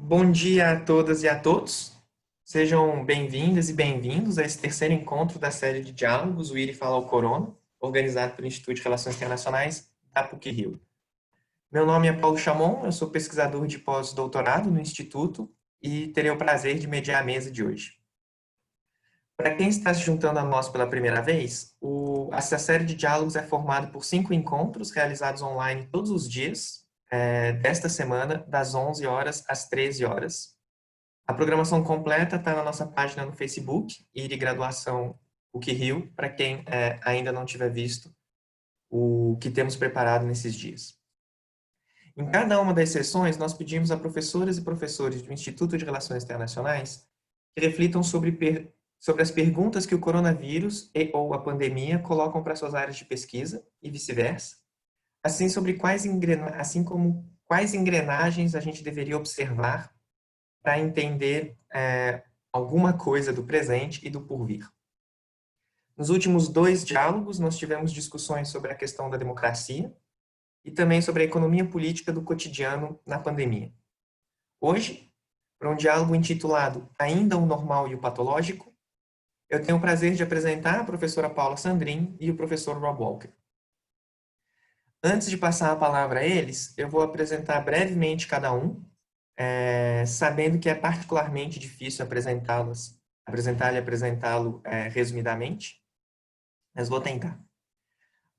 Bom dia a todas e a todos. Sejam bem-vindas e bem-vindos a esse terceiro encontro da série de diálogos, o IRI FALA AO CORONA, organizado pelo Instituto de Relações Internacionais da PUC-Rio. Meu nome é Paulo Chamon, eu sou pesquisador de pós-doutorado no Instituto e terei o prazer de mediar a mesa de hoje. Para quem está se juntando a nós pela primeira vez, essa série de diálogos é formada por 5 encontros realizados online todos os dias desta semana, das 11 horas às 13 horas. A programação completa está na nossa página no Facebook, IRI Graduação PUC-Rio, para quem ainda não tiver visto o que temos preparado nesses dias. Em cada uma das sessões, nós pedimos a professoras e professores do Instituto de Relações Internacionais que reflitam sobre as perguntas que o coronavírus ou a pandemia colocam para suas áreas de pesquisa e vice-versa, assim como quais engrenagens a gente deveria observar para entender alguma coisa do presente e do porvir. Nos últimos 2 diálogos, nós tivemos discussões sobre a questão da democracia e também sobre a economia política do cotidiano na pandemia. Hoje, para um diálogo intitulado Ainda o Normal e o Patológico, eu tenho o prazer de apresentar a professora Paula Sandrin e o professor Rob Walker. Antes de passar a palavra a eles, eu vou apresentar brevemente cada um, sabendo que é particularmente difícil apresentá-lo resumidamente, mas vou tentar.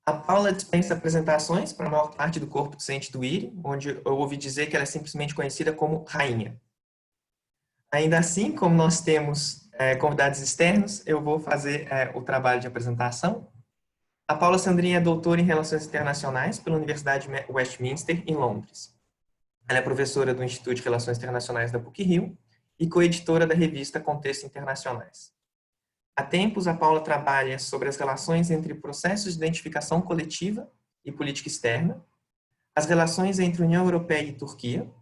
A Paula dispensa apresentações para a maior parte do corpo docente do IRI, onde eu ouvi dizer que ela é simplesmente conhecida como rainha. Ainda assim, como nós temos convidados externos, eu vou fazer o trabalho de apresentação. A Paula Sandrin é doutora em Relações Internacionais pela Universidade de Westminster, em Londres. Ela é professora do Instituto de Relações Internacionais da PUC-Rio e coeditora da revista Contextos Internacionais. Há tempos, a Paula trabalha sobre as relações entre processos de identificação coletiva e política externa, as relações entre União Europeia e Turquia,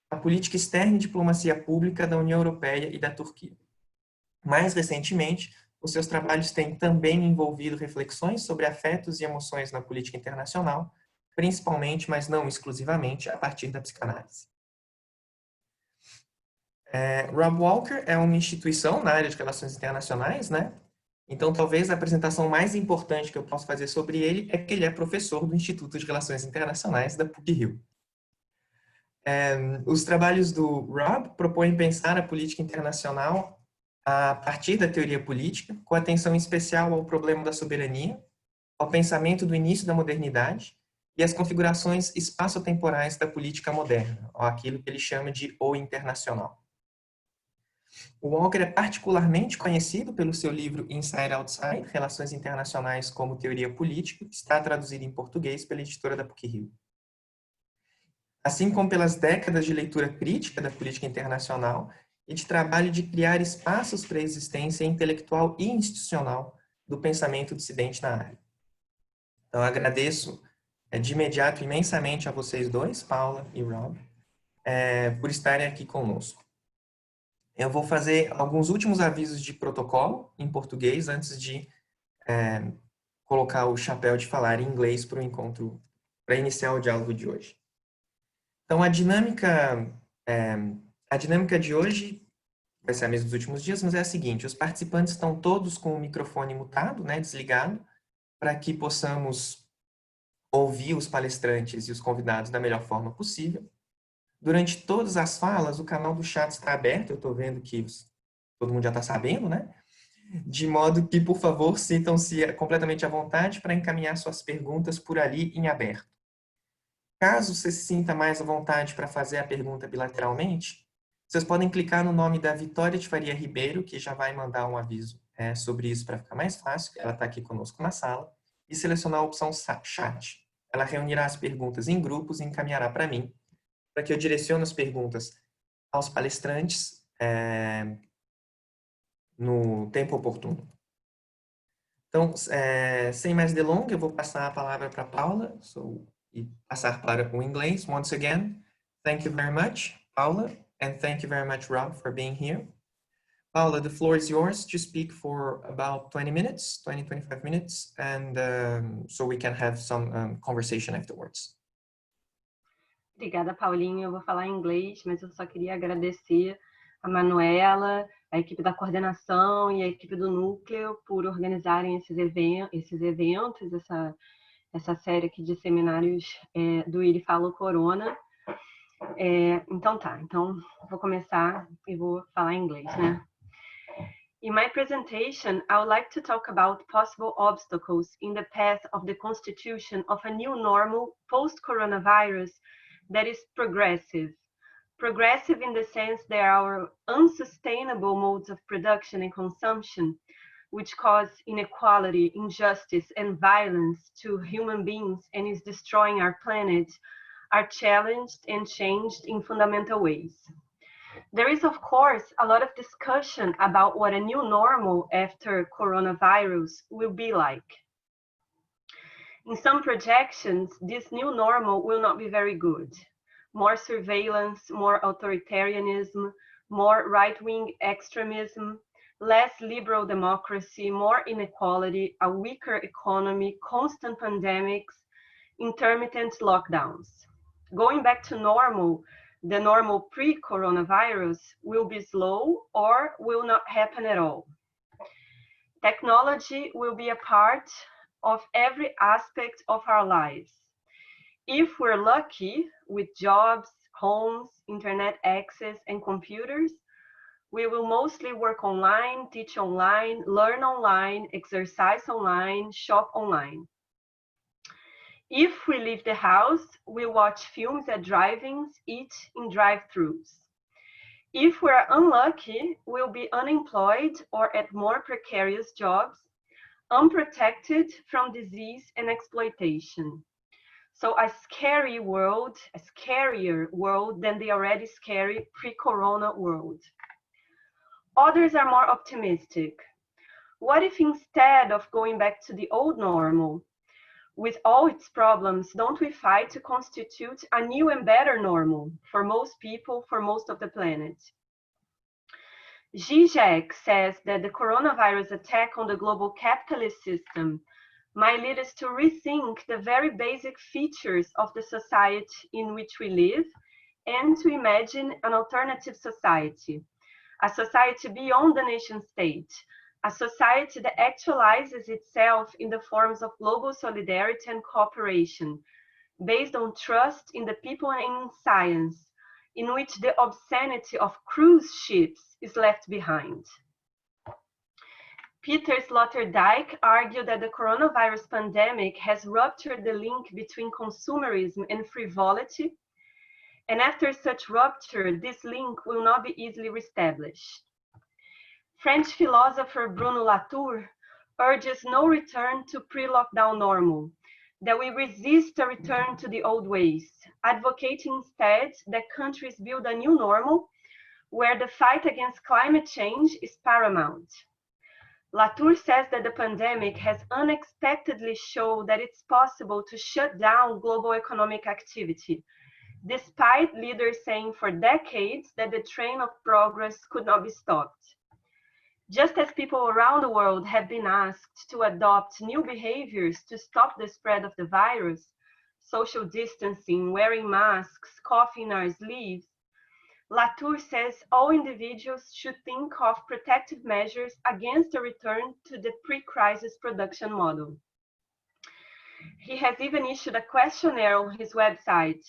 a política externa e diplomacia pública da União Europeia e da Turquia. Mais recentemente, os seus trabalhos têm também envolvido reflexões sobre afetos e emoções na política internacional, principalmente, mas não exclusivamente, a partir da psicanálise. Rob Walker é uma instituição na área de relações internacionais, né? Então, talvez a apresentação mais importante que eu posso fazer sobre ele é que ele é professor do Instituto de Relações Internacionais da PUC-Rio. Os trabalhos do Rob propõem pensar a política internacional a partir da teoria política, com atenção especial ao problema da soberania, ao pensamento do início da modernidade e às configurações espaço-temporais da política moderna, ou aquilo que ele chama de o internacional. O Walker é particularmente conhecido pelo seu livro Inside Outside, Relações Internacionais como Teoria Política, que está traduzido em português pela editora da PUC-Rio. Assim como pelas décadas de leitura crítica da política internacional e de trabalho de criar espaços para a existência intelectual e institucional do pensamento dissidente na área. Então, agradeço de imediato imensamente a vocês dois, Paula e Rob, por estarem aqui conosco. Eu vou fazer alguns últimos avisos de protocolo em português antes de colocar o chapéu de falar em inglês para o encontro, para iniciar o diálogo de hoje. Então, a dinâmica de hoje vai ser a mesma dos últimos dias, mas é a seguinte: os participantes estão todos com o microfone mutado, né, desligado, para que possamos ouvir os palestrantes e os convidados da melhor forma possível. Durante todas as falas, o canal do chat está aberto, eu estou vendo que todo mundo já está sabendo, né? De modo que, por favor, sintam-se completamente à vontade para encaminhar suas perguntas por ali em aberto. Caso você se sinta mais à vontade para fazer a pergunta bilateralmente, vocês podem clicar no nome da Vitória de Faria Ribeiro, que já vai mandar um aviso sobre isso para ficar mais fácil, ela está aqui conosco na sala, e selecionar a opção chat. Ela reunirá as perguntas em grupos e encaminhará para mim, para que eu direcione as perguntas aos palestrantes no tempo oportuno. Então, sem mais delongas, eu vou passar a palavra para a Paula e passar para o inglês. Once again, thank you very much, Paula, and thank you very much, Rob, for being here. Paula, the floor is yours to speak for about 20 minutes, 25 minutes, and so we can have some conversation afterwards. Obrigada, Paulinho. Eu vou falar em inglês, mas eu só queria agradecer a Manuela, a equipe da coordenação e a equipe do núcleo por organizarem esses eventos, essa série aqui de seminários do IRI FALA AO CORONA. Então vou começar e vou falar em inglês, né? In my presentation, I would like to talk about possible obstacles in the path of the constitution of a new normal post-coronavirus that is progressive. Progressive in the sense there are unsustainable modes of production and consumption, which cause inequality, injustice, and violence to human beings and is destroying our planet, are challenged and changed in fundamental ways. There is, of course, a lot of discussion about what a new normal after coronavirus will be like. In some projections, this new normal will not be very good. More surveillance, more authoritarianism, more right-wing extremism, less liberal democracy, more inequality, a weaker economy, constant pandemics, intermittent lockdowns. Going back to normal, the normal pre-coronavirus will be slow or will not happen at all. Technology will be a part of every aspect of our lives. If we're lucky with jobs, homes, internet access, and computers, we will mostly work online, teach online, learn online, exercise online, shop online. If we leave the house, we watch films at drive-ins, eat in drive-thrus. If we're unlucky, we'll be unemployed or at more precarious jobs, unprotected from disease and exploitation. So a scarier world than the already scary pre-corona world. Others are more optimistic. What if instead of going back to the old normal, with all its problems, don't we fight to constitute a new and better normal for most people, for most of the planet? Zizek says that the coronavirus attack on the global capitalist system might lead us to rethink the very basic features of the society in which we live and to imagine an alternative society, a society beyond the nation state, a society that actualizes itself in the forms of global solidarity and cooperation, based on trust in the people and in science, in which the obscenity of cruise ships is left behind. Peter Sloterdijk argued that the coronavirus pandemic has ruptured the link between consumerism and frivolity, and after such rupture, this link will not be easily reestablished. French philosopher Bruno Latour urges no return to pre-lockdown normal, that we resist a return to the old ways, advocating instead that countries build a new normal where the fight against climate change is paramount. Latour says that the pandemic has unexpectedly shown that it's possible to shut down global economic activity, despite leaders saying for decades that the train of progress could not be stopped. Just as people around the world have been asked to adopt new behaviors to stop the spread of the virus, social distancing, wearing masks, coughing our sleeves, Latour says all individuals should think of protective measures against a return to the pre-crisis production model. He has even issued a questionnaire on his website,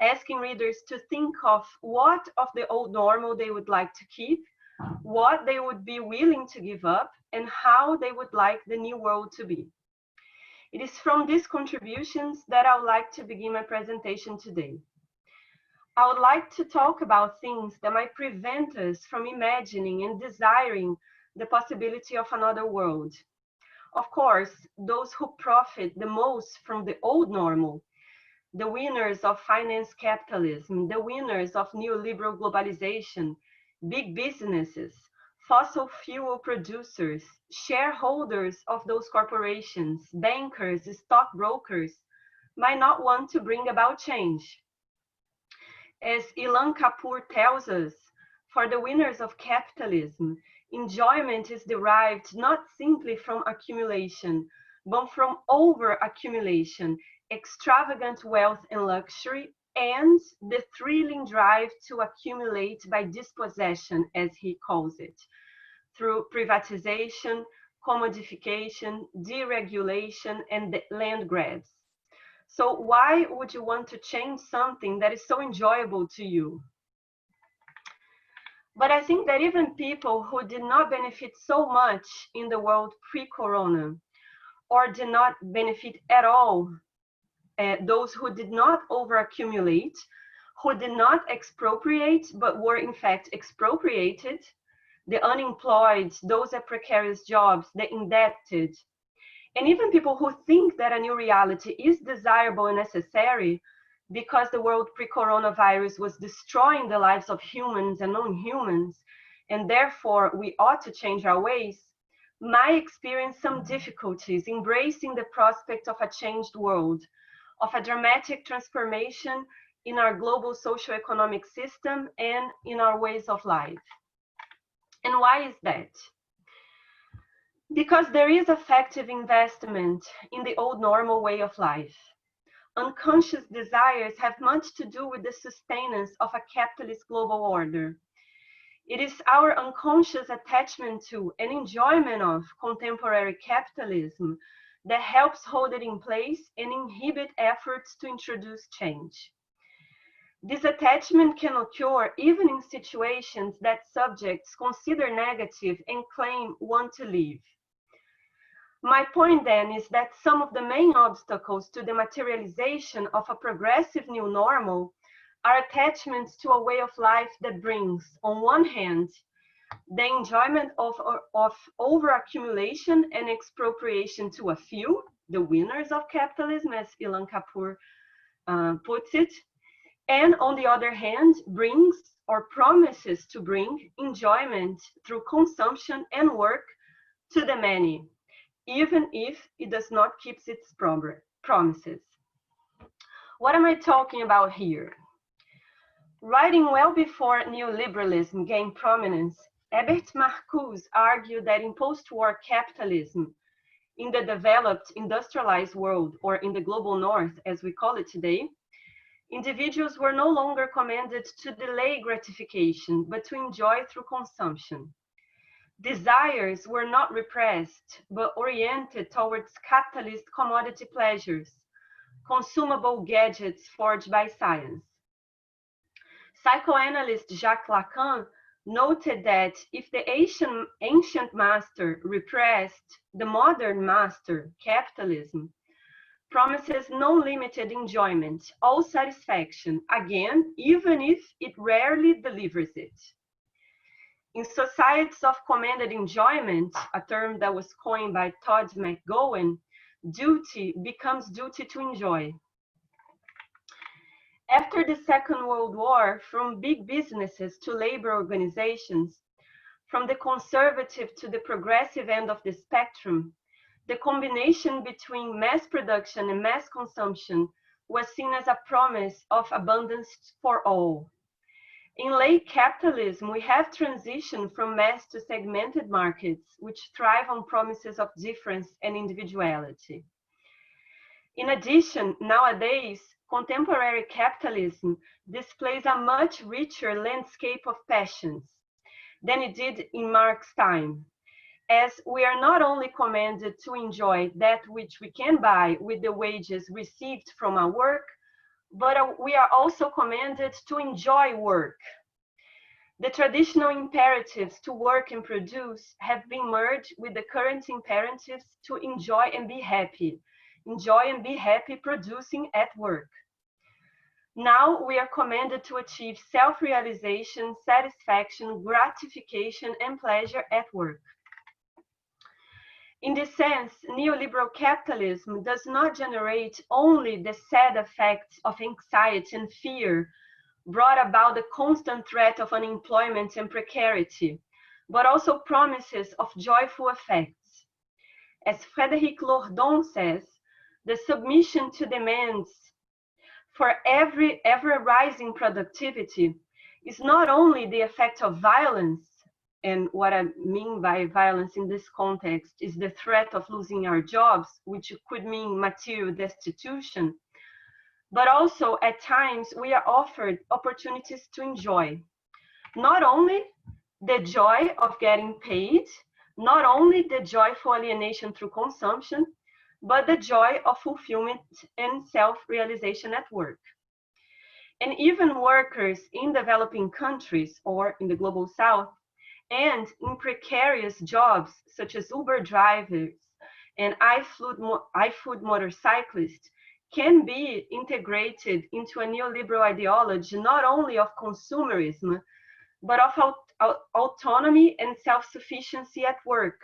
asking readers to think of what of the old normal they would like to keep, what they would be willing to give up, and how they would like the new world to be. It is from these contributions that I would like to begin my presentation today. I would like to talk about things that might prevent us from imagining and desiring the possibility of another world. Of course, those who profit the most from the old normal, the winners of finance capitalism, the winners of neoliberal globalization, big businesses, fossil fuel producers, shareholders of those corporations, bankers, stockbrokers, might not want to bring about change. As Ilan Kapoor tells us, for the winners of capitalism, enjoyment is derived not simply from accumulation, but from over-accumulation, extravagant wealth and luxury, and the thrilling drive to accumulate by dispossession, as he calls it, through privatization, commodification, deregulation, and land grabs. So why would you want to change something that is so enjoyable to you? But I think that even people who did not benefit so much in the world pre-corona, or did not benefit at all, those who did not overaccumulate, who did not expropriate, but were in fact expropriated, the unemployed, those at precarious jobs, the indebted, and even people who think that a new reality is desirable and necessary because the world pre-coronavirus was destroying the lives of humans and non-humans, and therefore we ought to change our ways, might experience some difficulties embracing the prospect of a changed world, of a dramatic transformation in our global socio-economic system and in our ways of life. And why is that? Because there is effective investment in the old normal way of life. Unconscious desires have much to do with the sustenance of a capitalist global order. It is our unconscious attachment to and enjoyment of contemporary capitalism that helps hold it in place and inhibit efforts to introduce change. This attachment can occur even in situations that subjects consider negative and claim want to leave. My point then is that some of the main obstacles to the materialization of a progressive new normal are attachments to a way of life that brings, on one hand, the enjoyment of overaccumulation and expropriation to a few, the winners of capitalism, as Ilan Kapoor puts it, and on the other hand, brings or promises to bring enjoyment through consumption and work to the many, even if it does not keep its promises. What am I talking about here? Writing well before neoliberalism gained prominence, Herbert Marcuse argued that in post-war capitalism, in the developed industrialized world, or in the global north, as we call it today, individuals were no longer commanded to delay gratification, but to enjoy through consumption. Desires were not repressed, but oriented towards capitalist commodity pleasures, consumable gadgets forged by science. Psychoanalyst Jacques Lacan noted that if the ancient master repressed, the modern master, capitalism, promises no limited enjoyment, all satisfaction, again, even if it rarely delivers it. In societies of commanded enjoyment, a term that was coined by Todd McGowan, duty becomes duty to enjoy. After the Second World War, from big businesses to labor organizations, from the conservative to the progressive end of the spectrum, the combination between mass production and mass consumption was seen as a promise of abundance for all. In late capitalism, we have transitioned from mass to segmented markets, which thrive on promises of difference and individuality. In addition, nowadays, contemporary capitalism displays a much richer landscape of passions than it did in Marx's time, as we are not only commanded to enjoy that which we can buy with the wages received from our work, but we are also commanded to enjoy work. The traditional imperatives to work and produce have been merged with the current imperatives to enjoy and be happy. Enjoy and be happy producing at work. Now we are commanded to achieve self-realization, satisfaction, gratification, and pleasure at work. In this sense, neoliberal capitalism does not generate only the sad effects of anxiety and fear brought about the constant threat of unemployment and precarity, but also promises of joyful effects. As Frédéric Lordon says, the submission to demands for every ever-rising productivity is not only the effect of violence, and what I mean by violence in this context is the threat of losing our jobs, which could mean material destitution, but also at times we are offered opportunities to enjoy. Not only the joy of getting paid, not only the joyful alienation through consumption, but the joy of fulfillment and self-realization at work. And even workers in developing countries or in the global south and in precarious jobs such as Uber drivers and iFood motorcyclists can be integrated into a neoliberal ideology not only of consumerism, but of autonomy and self-sufficiency at work,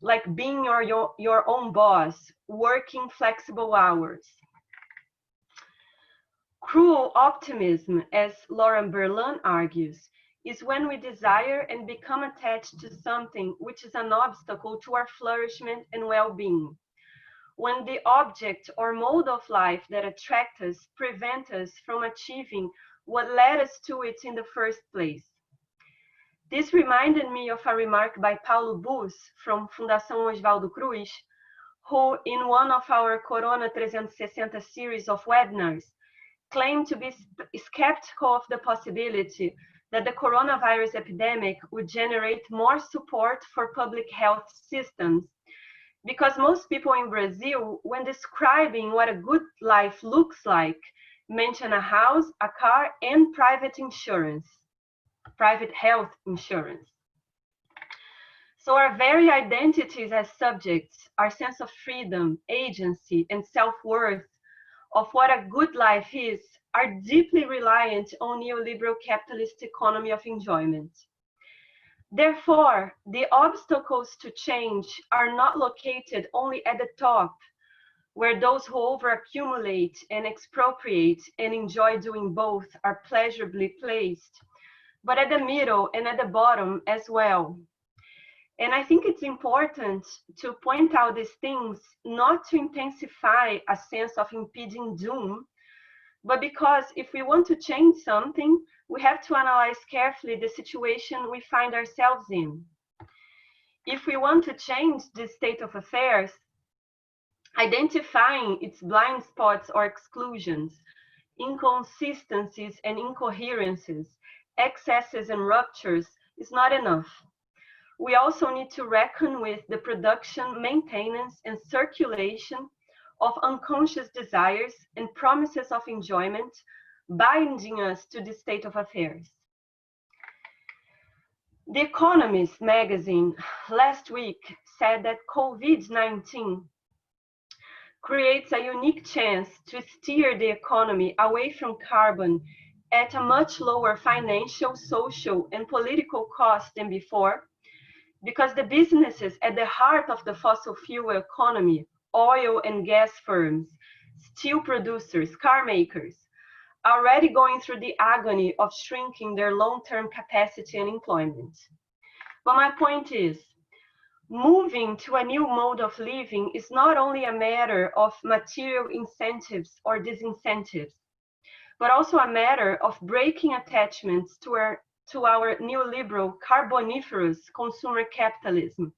like being your own boss, working flexible hours. Cruel optimism, as Lauren Berlin argues, is when we desire and become attached to something which is an obstacle to our flourishment and well-being. When the object or mode of life that attract us prevent us from achieving what led us to it in the first place. This reminded me of a remark by Paulo Bus from Fundação Oswaldo Cruz, who in one of our Corona 360 series of webinars claimed to be skeptical of the possibility that the coronavirus epidemic would generate more support for public health systems, because most people in Brazil, when describing what a good life looks like, mention a house, a car, and private insurance. Private health insurance. So our very identities as subjects, our sense of freedom, agency, and self-worth of what a good life is, are deeply reliant on neoliberal capitalist economy of enjoyment. Therefore, the obstacles to change are not located only at the top, where those who overaccumulate and expropriate and enjoy doing both are pleasurably placed, but at the middle and at the bottom as well. And I think it's important to point out these things, not to intensify a sense of impending doom, but because if we want to change something, we have to analyze carefully the situation we find ourselves in. If we want to change this state of affairs, identifying its blind spots or exclusions, inconsistencies and incoherences, excesses and ruptures is not enough. We also need to reckon with the production, maintenance, and circulation of unconscious desires and promises of enjoyment binding us to this state of affairs. The Economist magazine last week said that COVID-19 creates a unique chance to steer the economy away from carbon at a much lower financial, social, and political cost than before, because the businesses at the heart of the fossil fuel economy, oil and gas firms, steel producers, car makers, are already going through the agony of shrinking their long-term capacity and employment. But my point is, moving to a new mode of living is not only a matter of material incentives or disincentives, but also a matter of breaking attachments to our neoliberal carboniferous consumer capitalism,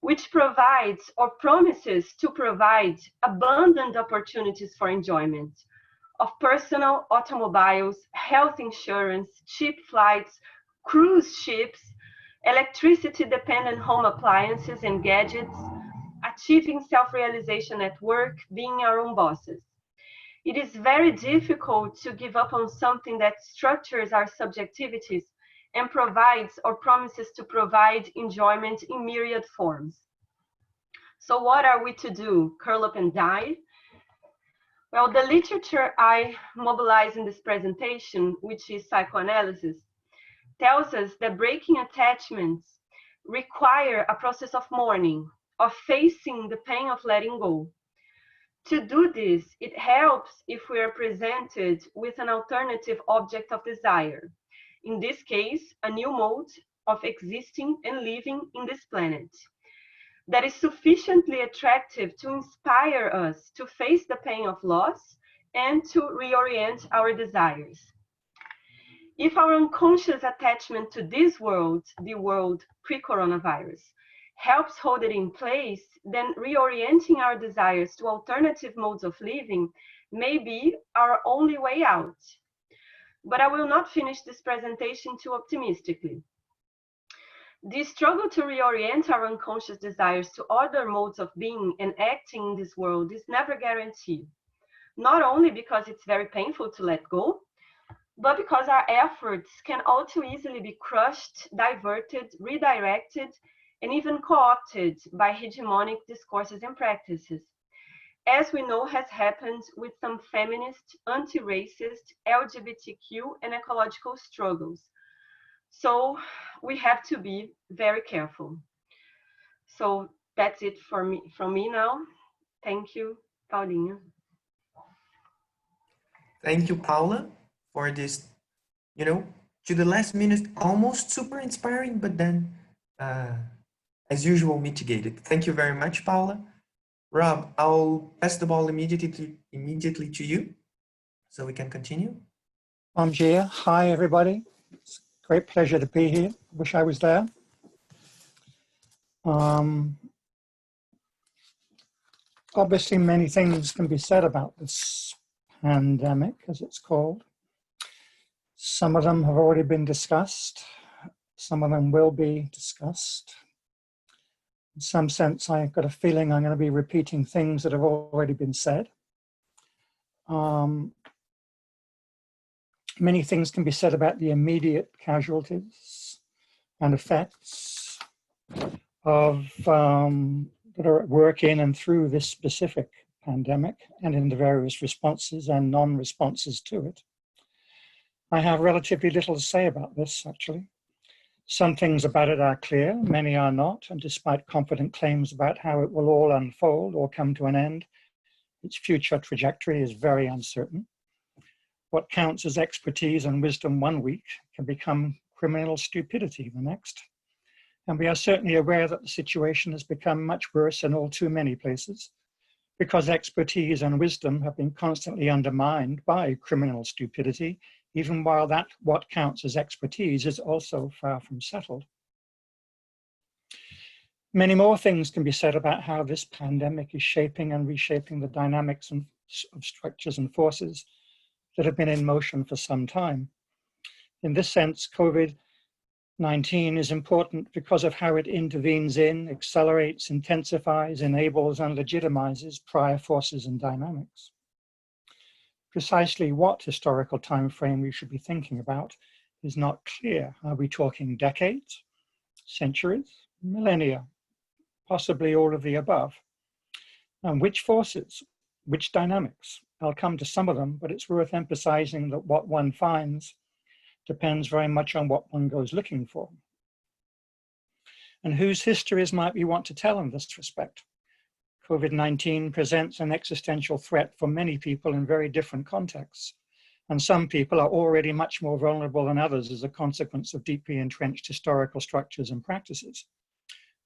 which provides or promises to provide abundant opportunities for enjoyment of personal automobiles, health insurance, cheap flights, cruise ships, electricity-dependent home appliances and gadgets, achieving self-realization at work, being our own bosses. It is very difficult to give up on something that structures our subjectivities and provides or promises to provide enjoyment in myriad forms. So what are we to do? Curl up and die? Well, the literature I mobilize in this presentation, which is psychoanalysis, tells us that breaking attachments require a process of mourning, of facing the pain of letting go. To do this, it helps if we are presented with an alternative object of desire. In this case, a new mode of existing and living in this planet that is sufficiently attractive to inspire us to face the pain of loss and to reorient our desires. If our unconscious attachment to this world, the world pre-coronavirus, helps hold it in place, then reorienting our desires to alternative modes of living may be our only way out. But I will not finish this presentation too optimistically. The struggle to reorient our unconscious desires to other modes of being and acting in this world is never guaranteed. Not only because it's very painful to let go, but because our efforts can all too easily be crushed, diverted, redirected, and even co-opted by hegemonic discourses and practices, as we know has happened with some feminist, anti-racist, LGBTQ, and ecological struggles. So we have to be very careful. So that's it from me now. Thank you, Paulinha. Thank you, Paula, for this, you know, to the last minute, almost super inspiring, but then, as usual, mitigated. Thank you very much, Paula. Rob, I'll pass the ball immediately to you, so we can continue. I'm Gia. Hi, everybody. It's a great pleasure to be here. Wish I was there. Obviously, many things can be said about this pandemic, as it's called. Some of them have already been discussed. Some of them will be discussed. In some sense, I've got a feeling I'm going to be repeating things that have already been said. Many things can be said about the immediate casualties and effects of that are at work in and through this specific pandemic and in the various responses and non-responses to it. I have relatively little to say about this, actually. Some things about it are clear, many are not, and despite confident claims about how it will all unfold or come to an end, its future trajectory is very uncertain. What counts as expertise and wisdom one week can become criminal stupidity the next. And we are certainly aware that the situation has become much worse in all too many places, because expertise and wisdom have been constantly undermined by criminal stupidity, even while that what counts as expertise is also far from settled. Many more things can be said about how this pandemic is shaping and reshaping the dynamics of structures and forces that have been in motion for some time. In this sense, COVID-19 is important because of how it intervenes in, accelerates, intensifies, enables, and legitimizes prior forces and dynamics. Precisely what historical time frame we should be thinking about is not clear. Are we talking decades, centuries, millennia, possibly all of the above? And which forces, which dynamics? I'll come to some of them, but it's worth emphasizing that what one finds depends very much on what one goes looking for. And whose histories might we want to tell in this respect? COVID-19 presents an existential threat for many people in very different contexts. And some people are already much more vulnerable than others as a consequence of deeply entrenched historical structures and practices.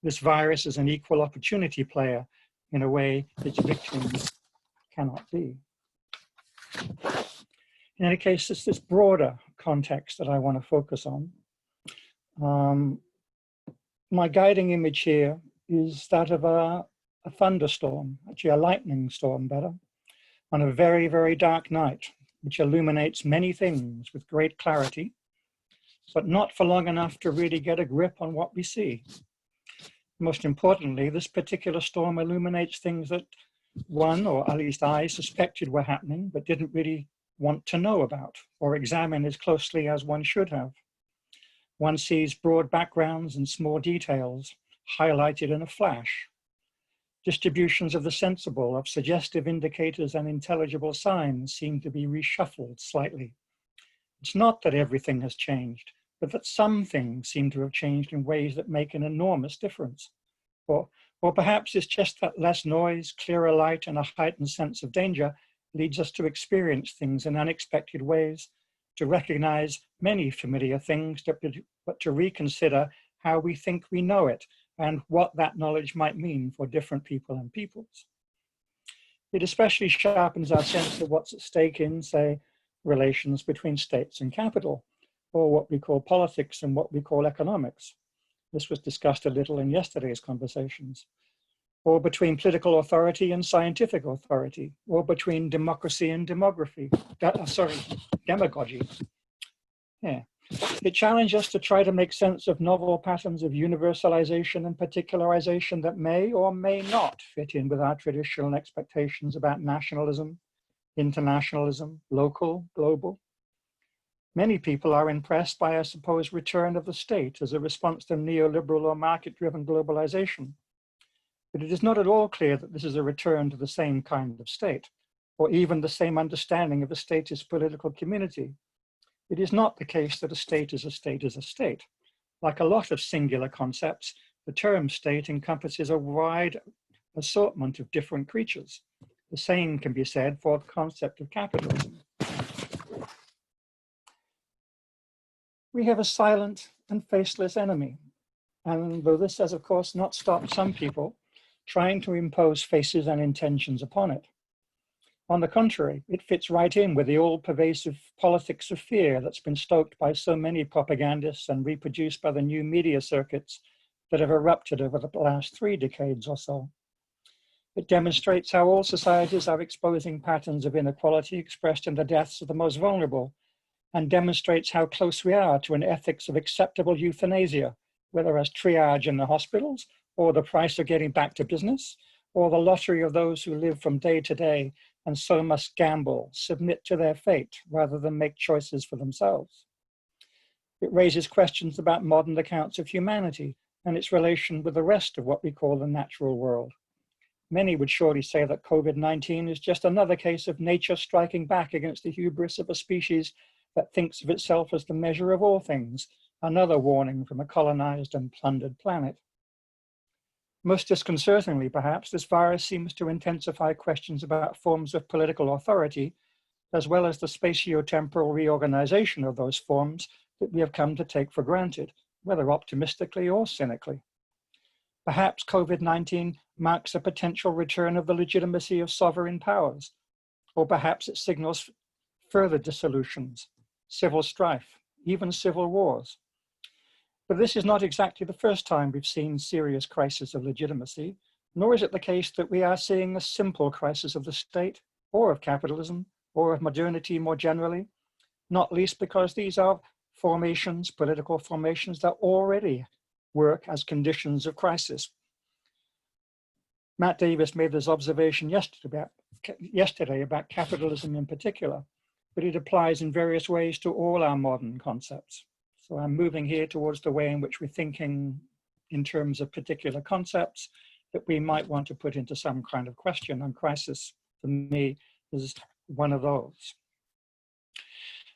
This virus is an equal opportunity player in a way its victims cannot be. In any case, it's this broader context that I want to focus on. My guiding image here is that of a thunderstorm, actually a lightning storm better, on a very, very dark night, which illuminates many things with great clarity, but not for long enough to really get a grip on what we see. Most importantly, this particular storm illuminates things that one, or at least I, suspected were happening, but didn't really want to know about or examine as closely as one should have. One sees broad backgrounds and small details highlighted in a flash. Distributions of the sensible, of suggestive indicators and intelligible signs seem to be reshuffled slightly. It's not that everything has changed, but that some things seem to have changed in ways that make an enormous difference. Or perhaps it's just that less noise, clearer light, and a heightened sense of danger leads us to experience things in unexpected ways, to recognize many familiar things, but to reconsider how we think we know it and what that knowledge might mean for different people and peoples. It especially sharpens our sense of what's at stake in, say, relations between states and capital, or what we call politics and what we call economics. This was discussed a little in yesterday's conversations. or between political authority and scientific authority, or between democracy and demagogy. Yeah. It challenged us to try to make sense of novel patterns of universalization and particularization that may or may not fit in with our traditional expectations about nationalism, internationalism, local, global. Many people are impressed by a supposed return of the state as a response to neoliberal or market-driven globalization. But it is not at all clear that this is a return to the same kind of state, or even the same understanding of a state as political community. It is not the case that a state is a state is a state. Like a lot of singular concepts, the term state encompasses a wide assortment of different creatures. The same can be said for the concept of capitalism. We have a silent and faceless enemy. And though this has, of course, not stopped some people trying to impose faces and intentions upon it. On the contrary, it fits right in with the all-pervasive politics of fear that's been stoked by so many propagandists and reproduced by the new media circuits that have erupted over the last 3 decades or so. It demonstrates how all societies are exposing patterns of inequality expressed in the deaths of the most vulnerable, and demonstrates how close we are to an ethics of acceptable euthanasia, whether as triage in the hospitals, or the price of getting back to business, or the lottery of those who live from day to day and so must gamble, submit to their fate, rather than make choices for themselves. It raises questions about modern accounts of humanity and its relation with the rest of what we call the natural world. Many would surely say that COVID-19 is just another case of nature striking back against the hubris of a species that thinks of itself as the measure of all things, another warning from a colonized and plundered planet. Most disconcertingly, perhaps, this virus seems to intensify questions about forms of political authority, as well as the spatio-temporal reorganization of those forms that we have come to take for granted, whether optimistically or cynically. Perhaps COVID-19 marks a potential return of the legitimacy of sovereign powers, or perhaps it signals further dissolutions, civil strife, even civil wars. But this is not exactly the first time we've seen serious crisis of legitimacy, nor is it the case that we are seeing a simple crisis of the state, or of capitalism, or of modernity more generally, not least because these are formations, political formations that already work as conditions of crisis. Matt Davis made this observation yesterday about capitalism in particular, but it applies in various ways to all our modern concepts. So I'm moving here towards the way in which we're thinking in terms of particular concepts that we might want to put into some kind of question, and crisis, for me, is one of those.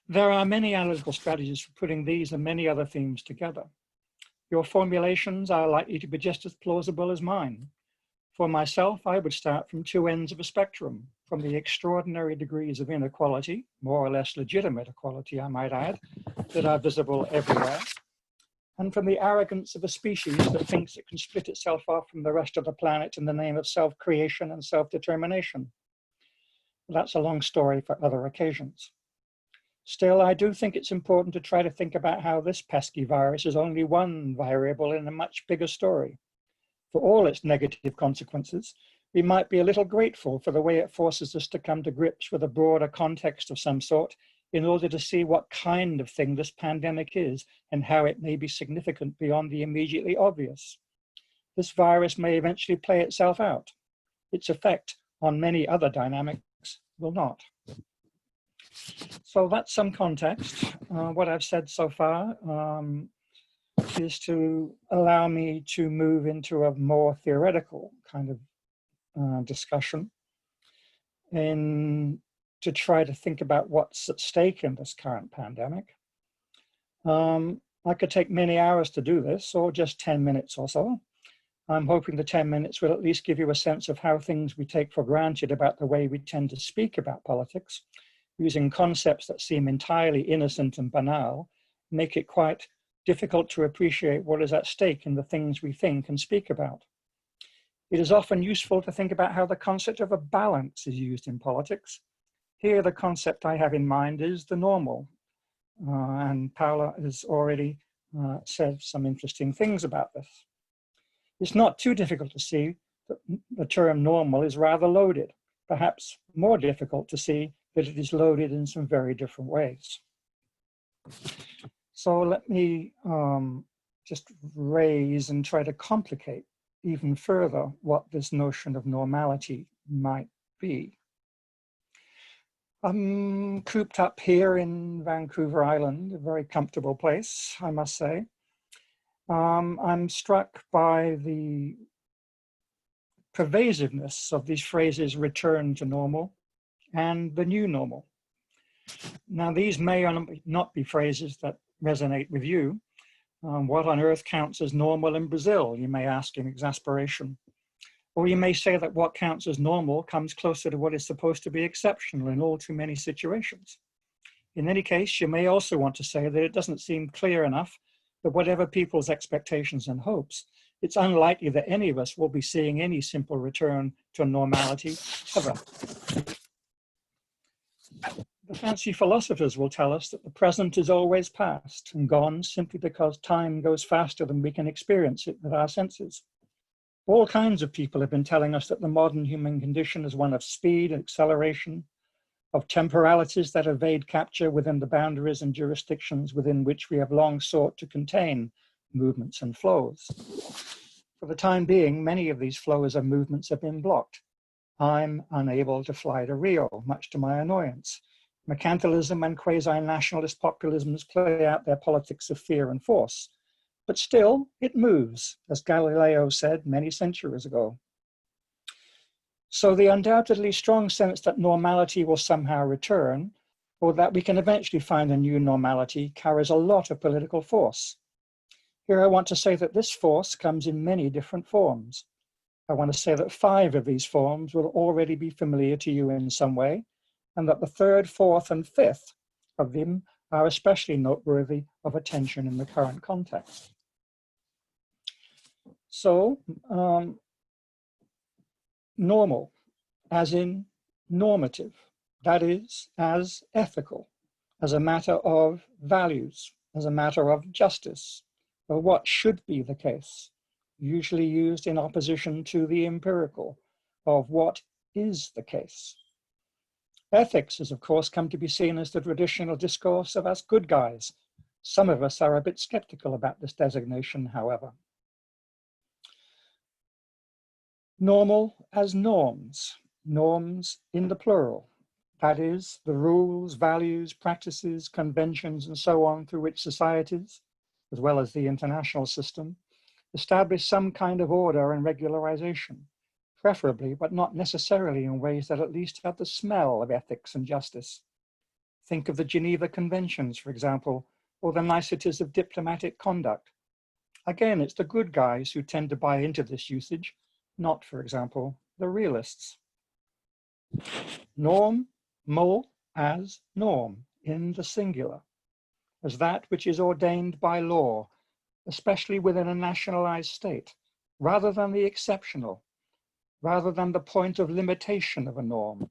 There are many analytical strategies for putting these and many other themes together. Your formulations are likely to be just as plausible as mine. For myself, I would start from 2 ends of a spectrum, from the extraordinary degrees of inequality, more or less legitimate equality, I might add, that are visible everywhere, and from the arrogance of a species that thinks it can split itself off from the rest of the planet in the name of self-creation and self-determination. That's a long story for other occasions. Still, I do think it's important to try to think about how this pesky virus is only one variable in a much bigger story. For all its negative consequences, we might be a little grateful for the way it forces us to come to grips with a broader context of some sort in order to see what kind of thing this pandemic is and how it may be significant beyond the immediately obvious. This virus may eventually play itself out. Its effect on many other dynamics will not. So that's some context. What I've said so far is to allow me to move into a more theoretical kind of discussion and to try to think about what's at stake in this current pandemic. I could take many hours to do this, or just 10 minutes or so. I'm hoping the 10 minutes will at least give you a sense of how things we take for granted about the way we tend to speak about politics, using concepts that seem entirely innocent and banal, make it quite difficult to appreciate what is at stake in the things we think and speak about. It is often useful to think about how the concept of a balance is used in politics. Here, the concept I have in mind is the normal, and Paula has already said some interesting things about this. It's not too difficult to see the term normal is rather loaded, perhaps more difficult to see that it is loaded in some very different ways. So let me just raise and try to complicate even further what this notion of normality might be. I'm cooped up here in Vancouver Island, a very comfortable place, I must say. I'm struck by the pervasiveness of these phrases, return to normal and the new normal. Now, these may not be phrases that resonate with you. What on earth counts as normal in Brazil, you may ask in exasperation. Or you may say that what counts as normal comes closer to what is supposed to be exceptional in all too many situations. In any case, you may also want to say that it doesn't seem clear enough that whatever people's expectations and hopes, it's unlikely that any of us will be seeing any simple return to normality ever. The fancy philosophers will tell us that the present is always past and gone simply because time goes faster than we can experience it with our senses. All kinds of people have been telling us that the modern human condition is one of speed and acceleration, of temporalities that evade capture within the boundaries and jurisdictions within which we have long sought to contain movements and flows. For the time being, many of these flows and movements have been blocked. I'm unable to fly to Rio, much to my annoyance. Mercantilism and quasi-nationalist populisms play out their politics of fear and force. But still, it moves, as Galileo said many centuries ago. So the undoubtedly strong sense that normality will somehow return, or that we can eventually find a new normality, carries a lot of political force. Here I want to say that this force comes in many different forms. I want to say that 5 of these forms will already be familiar to you in some way, and that the 3rd, 4th, and 5th of them are especially noteworthy of attention in the current context. So, normal, as in normative, that is, as ethical, as a matter of values, as a matter of justice, or what should be the case, usually used in opposition to the empirical, of what is the case. Ethics has, of course, come to be seen as the traditional discourse of us good guys. Some of us are a bit skeptical about this designation, however. Normal as norms, norms in the plural. That is, the rules, values, practices, conventions, and so on through which societies, as well as the international system, establish some kind of order and regularization, preferably, but not necessarily in ways that at least have the smell of ethics and justice. Think of the Geneva Conventions, for example, or the niceties of diplomatic conduct. Again, it's the good guys who tend to buy into this usage, not, for example, the realists. Normal as norm, in the singular, as that which is ordained by law, especially within a nationalized state, rather than the exceptional, rather than the point of limitation of a norm,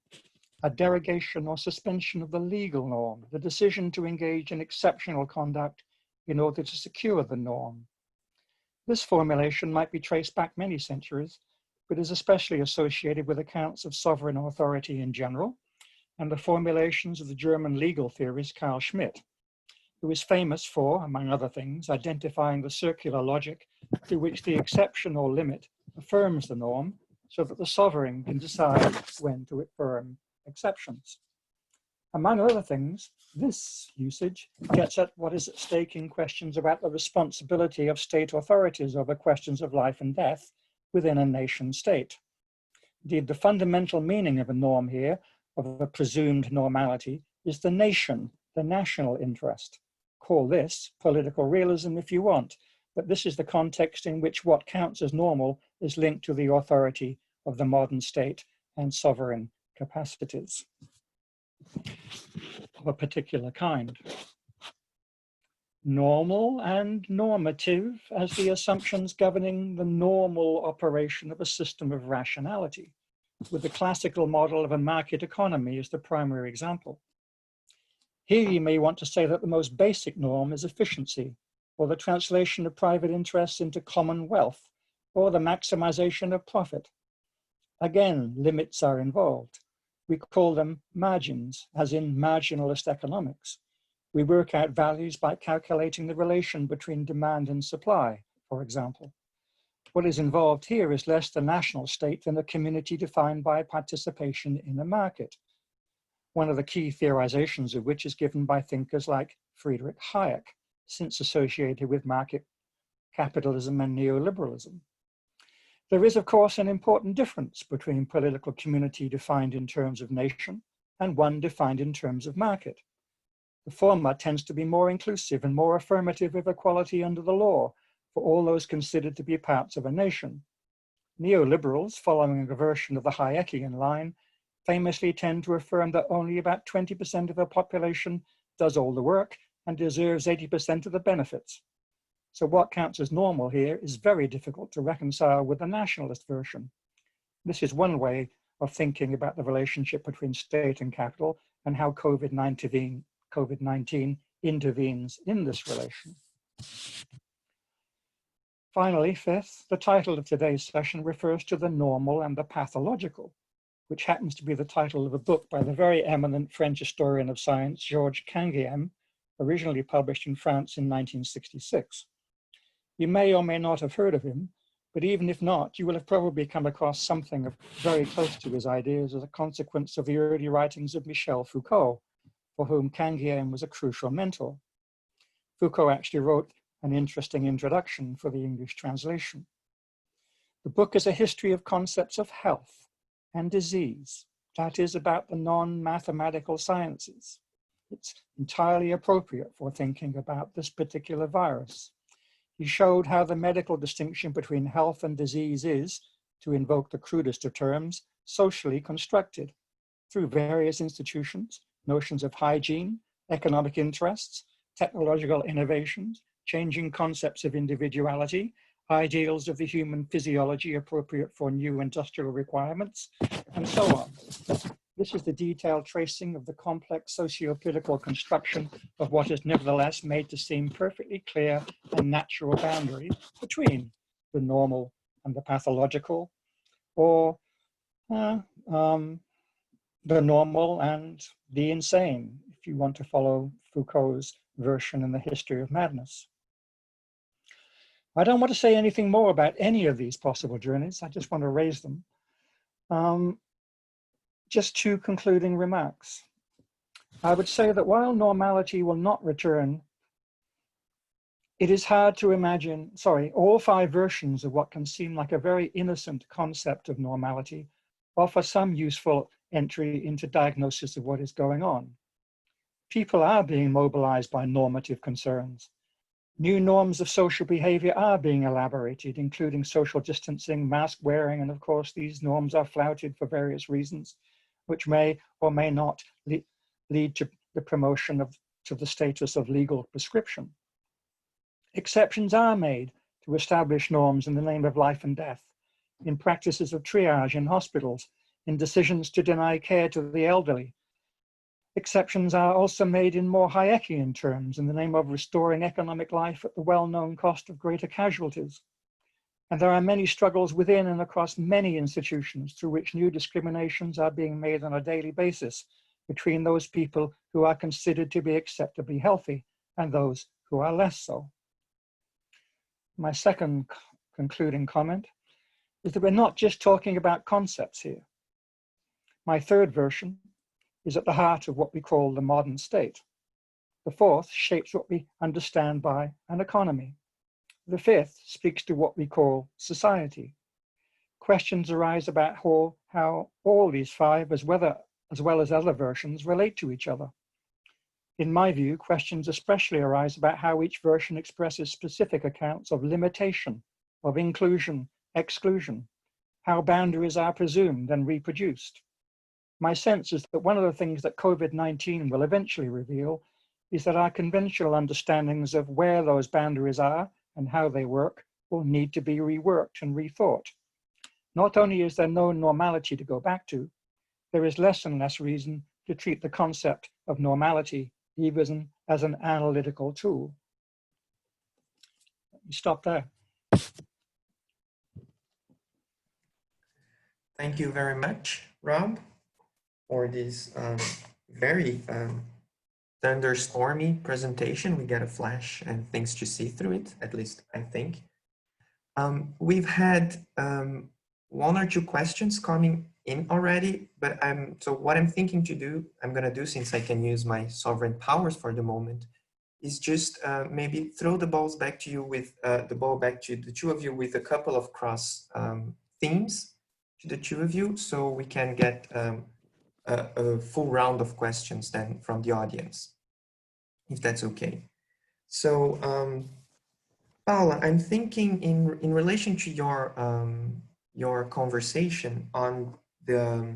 a derogation or suspension of the legal norm, the decision to engage in exceptional conduct in order to secure the norm. This formulation might be traced back many centuries, but is especially associated with accounts of sovereign authority in general, and the formulations of the German legal theorist Carl Schmitt, who is famous for, among other things, identifying the circular logic through which the exception or limit affirms the norm, so that the sovereign can decide when to affirm exceptions. Among other things, this usage gets at what is at stake in questions about the responsibility of state authorities over questions of life and death within a nation state. Indeed, the fundamental meaning of a norm here, of a presumed normality, is the nation, the national interest. Call this political realism if you want, but this is the context in which what counts as normal is linked to the authority of the modern state and sovereign capacities of a particular kind. Normal and normative as the assumptions governing the normal operation of a system of rationality, with the classical model of a market economy as the primary example. Here you may want to say that the most basic norm is efficiency, or the translation of private interests into common wealth, or the maximization of profit, Again, limits are involved. We call them margins, as in marginalist economics. We work out values by calculating the relation between demand and supply, for example. What is involved here is less the national state than the community defined by participation in a market. One of the key theorizations of which is given by thinkers like Friedrich Hayek, since associated with market capitalism and neoliberalism. There is, of course, an important difference between political community defined in terms of nation and one defined in terms of market. The former tends to be more inclusive and more affirmative of equality under the law for all those considered to be parts of a nation. Neoliberals, following a version of the Hayekian line, famously tend to affirm that only about 20% of the population does all the work and deserves 80% of the benefits. So what counts as normal here is very difficult to reconcile with the nationalist version. This is one way of thinking about the relationship between state and capital and how COVID-19 intervenes in this relation. Finally, fifth, the title of today's session refers to the normal and the pathological, which happens to be the title of a book by the very eminent French historian of science, Georges Canguilhem, originally published in France in 1966. You may or may not have heard of him, but even if not, you will have probably come across something very close to his ideas as a consequence of the early writings of Michel Foucault, for whom Canguilhem was a crucial mentor. Foucault actually wrote an interesting introduction for the English translation. The book is a history of concepts of health and disease, that is, about the non-mathematical sciences. It's entirely appropriate for thinking about this particular virus. He showed how the medical distinction between health and disease is, to invoke the crudest of terms, socially constructed through various institutions, notions of hygiene, economic interests, technological innovations, changing concepts of individuality, ideals of the human physiology appropriate for new industrial requirements, and so on. This is the detailed tracing of the complex socio-political construction of what is nevertheless made to seem perfectly clear and natural boundary between the normal and the pathological, or the normal and the insane, if you want to follow Foucault's version in the History of Madness. I don't want to say anything more about any of these possible journeys. I just want to raise them. Just two concluding remarks. I would say that while normality will not return, it is hard to imagine, all five versions of what can seem like a very innocent concept of normality offer some useful entry into diagnosis of what is going on. People are being mobilized by normative concerns. New norms of social behavior are being elaborated, including social distancing, mask wearing, and of course these norms are flouted for various reasons, which may or may not lead to the promotion to the status of legal prescription. Exceptions are made to establish norms in the name of life and death, in practices of triage in hospitals, in decisions to deny care to the elderly. Exceptions are also made in more Hayekian terms in the name of restoring economic life at the well-known cost of greater casualties. And there are many struggles within and across many institutions through which new discriminations are being made on a daily basis between those people who are considered to be acceptably healthy and those who are less so. My second concluding comment is that we're not just talking about concepts here. My third version is at the heart of what we call the modern state. The fourth shapes what we understand by an economy. The fifth speaks to what we call society. Questions arise about how all these five, as well as other versions, relate to each other. In my view, questions especially arise about how each version expresses specific accounts of limitation, of inclusion, exclusion, how boundaries are presumed and reproduced. My sense is that one of the things that COVID-19 will eventually reveal is that our conventional understandings of where those boundaries are and how they work will need to be reworked and rethought. Not only is there no normality to go back to, there is less and less reason to treat the concept of normality even as an analytical tool. Let me stop there. Thank you very much, Rob, for this very thunderstormy presentation. We get a flash and things to see through it, at least I think. We've had one or two questions coming in already, but so what I'm thinking to do, I'm gonna do, since I can use my sovereign powers for the moment, is just maybe throw the balls back to you with the ball back to the two of you with a couple of cross themes to the two of you, so we can get a full round of questions then from the audience, if that's okay. So, Paula, I'm thinking in relation to your conversation on the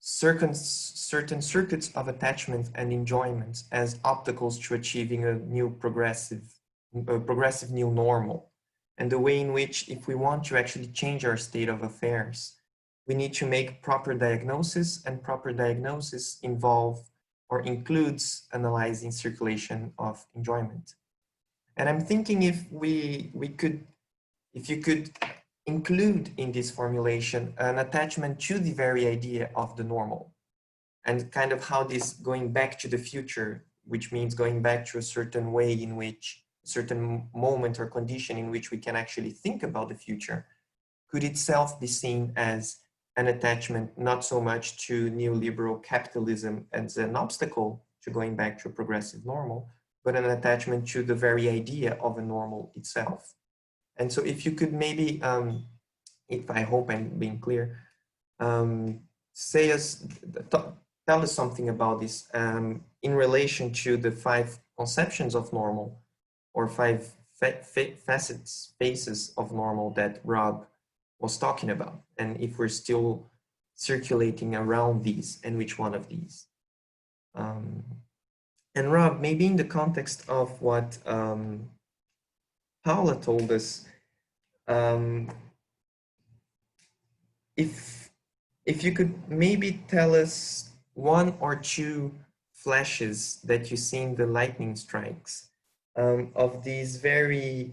certain circuits of attachment and enjoyment as obstacles to achieving a new progressive new normal, and the way in which, if we want to actually change our state of affairs, we need to make proper diagnosis, and proper diagnosis involve or includes analyzing circulation of enjoyment. And I'm thinking if you could include in this formulation an attachment to the very idea of the normal, and kind of how this going back to the future, which means going back to a certain way in which, a certain moment or condition in which we can actually think about the future, could itself be seen as an attachment not so much to neoliberal capitalism as an obstacle to going back to a progressive normal, but an attachment to the very idea of a normal itself. And so if you could maybe, if I hope I'm being clear, tell us something about this in relation to the 5 conceptions of normal, or 5 phases of normal that Rob was talking about, and if we're still circulating around these, and which one of these. And Rob, maybe in the context of what Paula told us, if you could maybe tell us 1 or 2 flashes that you see in the lightning strikes of these very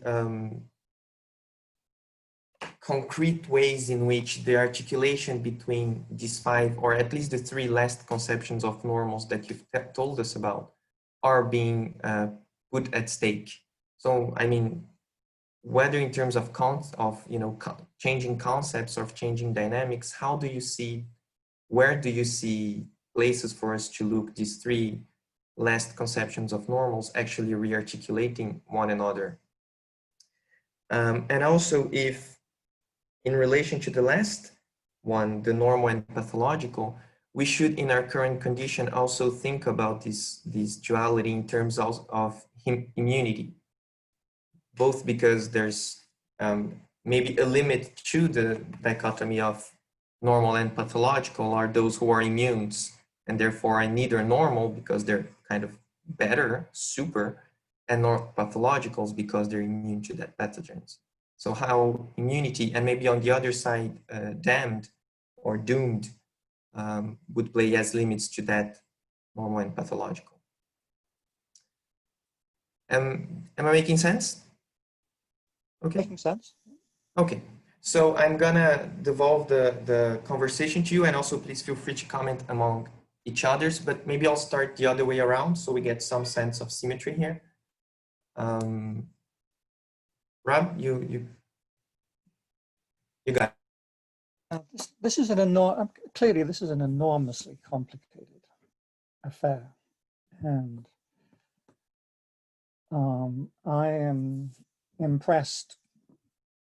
concrete ways in which the articulation between these 5, or at least the 3 last conceptions of normals that you've told us about, are being put at stake. So, I mean, whether in terms of changing concepts or changing dynamics, how do you see, where do you see places for us to look these 3 last conceptions of normals actually re-articulating one another? And also, if in relation to the last one, the normal and pathological, we should, in our current condition, also think about this duality in terms of immunity, both because there's maybe a limit to the dichotomy of normal and pathological, are those who are immune and therefore are neither normal because they're kind of better, super, and nor pathologicals because they're immune to that pathogens. So how immunity, and maybe on the other side, damned or doomed, would play as limits to that normal and pathological. Am I making sense? Okay. Making sense. Okay. So I'm gonna devolve the conversation to you, and also please feel free to comment among each others, but maybe I'll start the other way around so we get some sense of symmetry here. Rob, you got it. This is clearly this is an enormously complicated affair, and I am impressed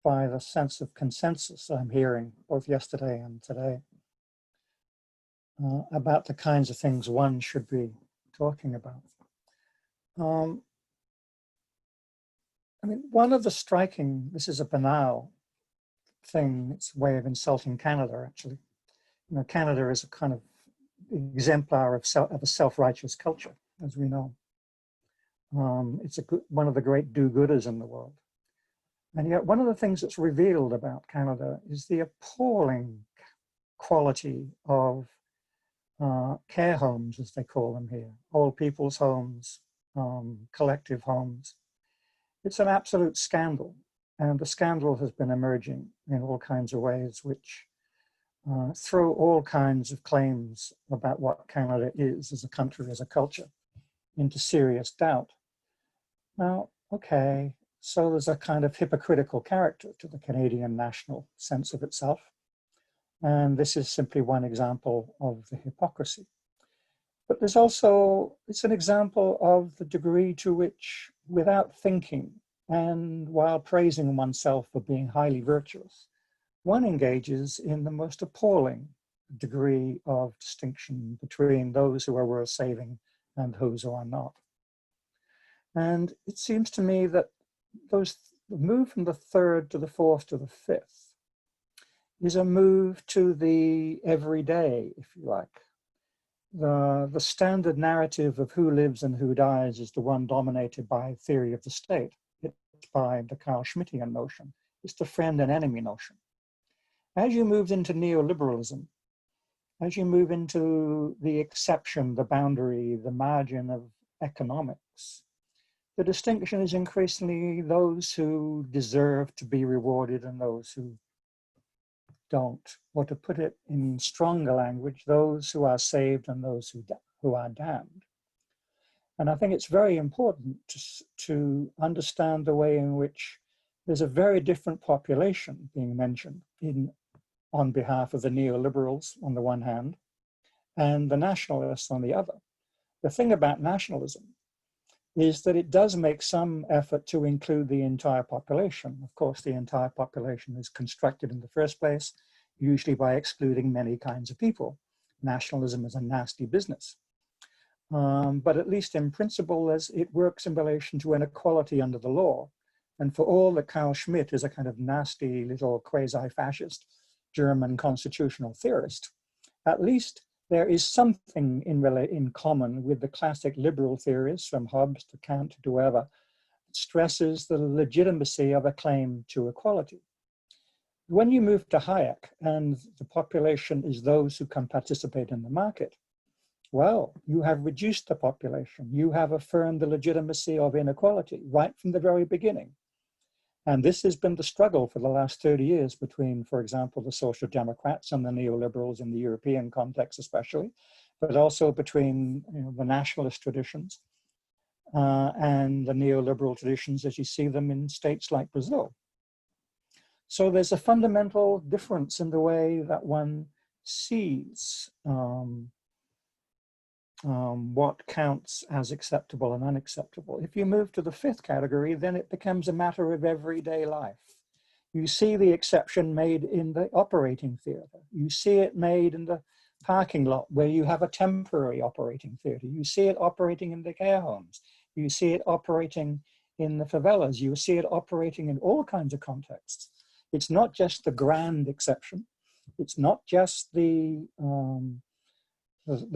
by the sense of consensus I'm hearing both yesterday and today about the kinds of things one should be talking about. I mean, one of the striking, this is a banal thing, it's a way of insulting Canada, actually. You know, Canada is a kind of exemplar of a self-righteous culture, as we know. It's one of the great do-gooders in the world. And yet one of the things that's revealed about Canada is the appalling quality of care homes, as they call them here, old people's homes, collective homes. It's an absolute scandal. And the scandal has been emerging in all kinds of ways, which throw all kinds of claims about what Canada is as a country, as a culture, into serious doubt. Now, okay, so there's a kind of hypocritical character to the Canadian national sense of itself. And this is simply one example of the hypocrisy. But there's also, it's an example of the degree to which, without thinking, and while praising oneself for being highly virtuous, one engages in the most appalling degree of distinction between those who are worth saving and those who are not. And it seems to me that the move from the third to the fourth to the fifth is a move to the everyday, if you like. The standard narrative of who lives and who dies is the one dominated by theory of the state. It's by the Carl Schmittian notion. It's the friend and enemy notion. As you moved into neoliberalism, as you move into the exception, the boundary, the margin of economics, the distinction is increasingly those who deserve to be rewarded and those who don't. Or to put it in stronger language, those who are saved and those who are damned. And I think it's very important to understand the way in which there's a very different population being mentioned on behalf of the neoliberals on the one hand, and the nationalists on the other. The thing about nationalism is that it does make some effort to include the entire population. Of course, the entire population is constructed in the first place, usually by excluding many kinds of people. Nationalism is a nasty business. But at least in principle, as it works in relation to inequality under the law. And for all that Carl Schmitt is a kind of nasty little quasi-fascist German constitutional theorist, at least there is something in common with the classic liberal theories from Hobbes to Kant to whoever, that stresses the legitimacy of a claim to equality. When you move to Hayek and the population is those who can participate in the market, well, you have reduced the population. You have affirmed the legitimacy of inequality right from the very beginning. And this has been the struggle for the last 30 years between, for example, the Social Democrats and the neoliberals in the European context especially, but also between the nationalist traditions and the neoliberal traditions as you see them in states like Brazil. So there's a fundamental difference in the way that one sees what counts as acceptable and unacceptable. If you move to the fifth category, then it becomes a matter of everyday life. You see the exception made in the operating theater. You see it made in the parking lot where you have a temporary operating theater. You see it operating in the care homes. You see it operating in the favelas. You see it operating in all kinds of contexts. It's not just the grand exception. It's not just the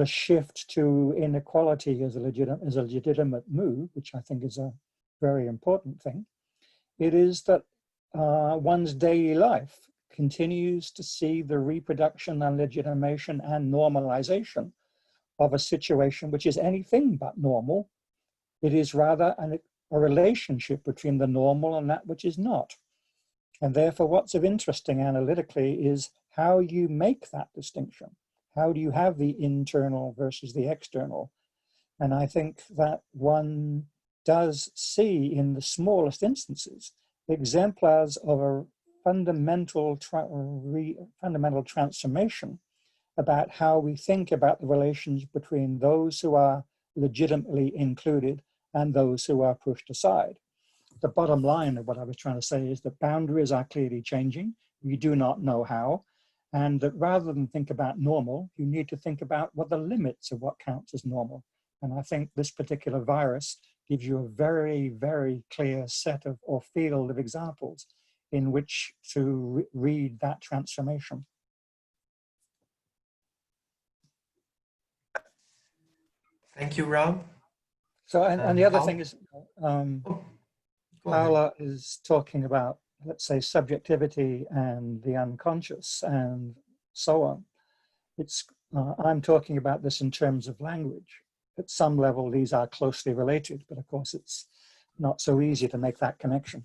shift to inequality as a legitimate move, which I think is a very important thing. It is that one's daily life continues to see the reproduction and legitimation and normalization of a situation which is anything but normal. It is rather a relationship between the normal and that which is not. And therefore, what's of interesting analytically is how you make that distinction. How do you have the internal versus the external? And I think that one does see in the smallest instances exemplars of a fundamental transformation about how we think about the relations between those who are legitimately included and those who are pushed aside. The bottom line of what I was trying to say is that boundaries are clearly changing. We do not know how. And that rather than think about normal, you need to think about what the limits of what counts as normal. And I think this particular virus gives you a very, very clear set of or field of examples in which to read that transformation. Thank you, Rob. So, and the other thing is, Paula is talking about, let's say, subjectivity and the unconscious and so on. I'm talking about this in terms of language. At some level, these are closely related, but of course, it's not so easy to make that connection.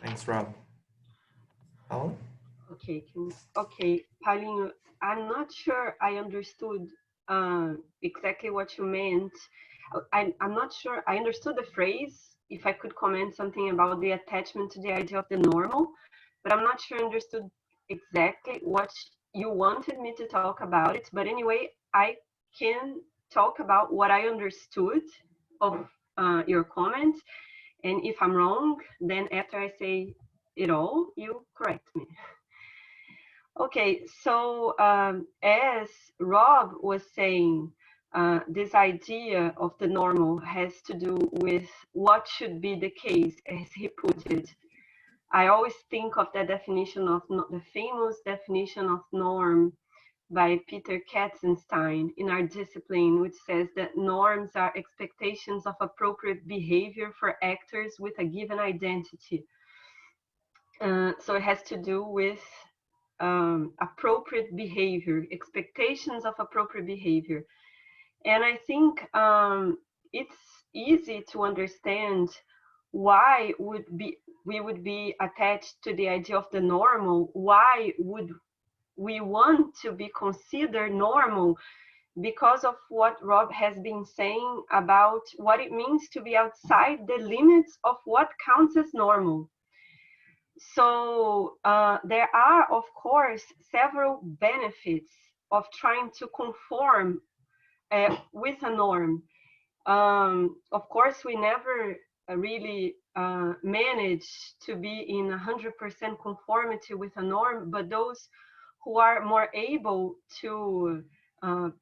Thanks, Rob. Okay, okay, Paulinho, I'm not sure I understood exactly what you meant. I'm not sure I understood the phrase, if I could comment something about the attachment to the idea of the normal, but I'm not sure I understood exactly what you wanted me to talk about it. But anyway, I can talk about what I understood of your comment. And if I'm wrong, then after I say it all, you correct me. Okay, so as Rob was saying, this idea of the normal has to do with what should be the case, as he put it. I always think of the definition of the famous definition of norm by Peter Katzenstein in our discipline, which says that norms are expectations of appropriate behavior for actors with a given identity. So it has to do with appropriate behavior, expectations of appropriate behavior. And I think it's easy to understand why we would be attached to the idea of the normal. Why would we want to be considered normal? Because of what Rob has been saying about what it means to be outside the limits of what counts as normal. So there are, of course, several benefits of trying to conform with a norm. Of course, we never really manage to be in 100% conformity with a norm, but those who are more able to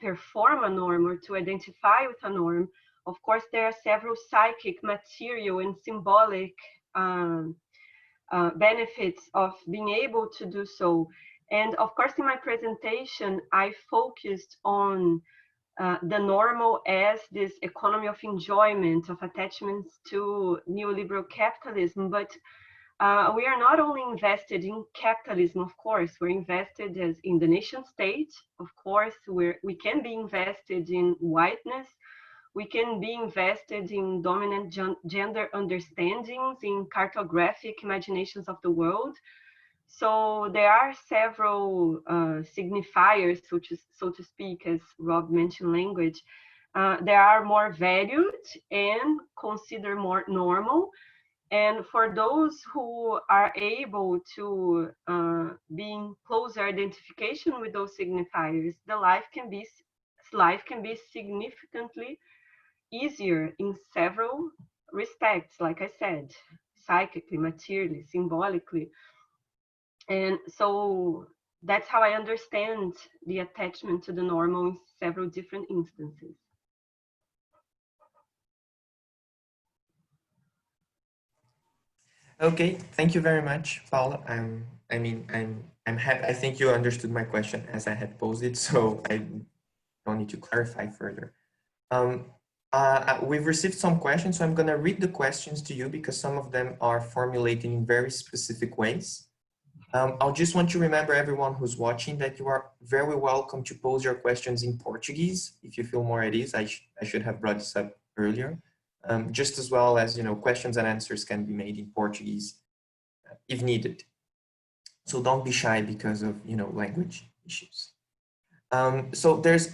perform a norm or to identify with a norm, of course, there are several psychic, material, and symbolic benefits of being able to do so. And of course, in my presentation, I focused on the normal as this economy of enjoyment, of attachments to neoliberal capitalism. But we are not only invested in capitalism, of course, we're invested in the nation state. Of course, we can be invested in whiteness. We can be invested in dominant gender understandings, in cartographic imaginations of the world. So there are several signifiers, so to speak, as Rob mentioned, language. There are more valued and considered more normal. And for those who are able to be in closer identification with those signifiers, the life can be significantly easier in several respects, like I said, psychically, materially, symbolically. And so that's how I understand the attachment to the normal in several different instances. Okay, thank you very much, Paula. I'm happy. I think you understood my question as I had posed it, so I don't need to clarify further. We've received some questions, so I'm going to read the questions to you because some of them are formulated in very specific ways. I'll just want to remember everyone who's watching that you are very welcome to pose your questions in Portuguese if you feel more at ease. I should have brought this up earlier. Just as well as, questions and answers can be made in Portuguese if needed. So don't be shy because of, language issues. So there's,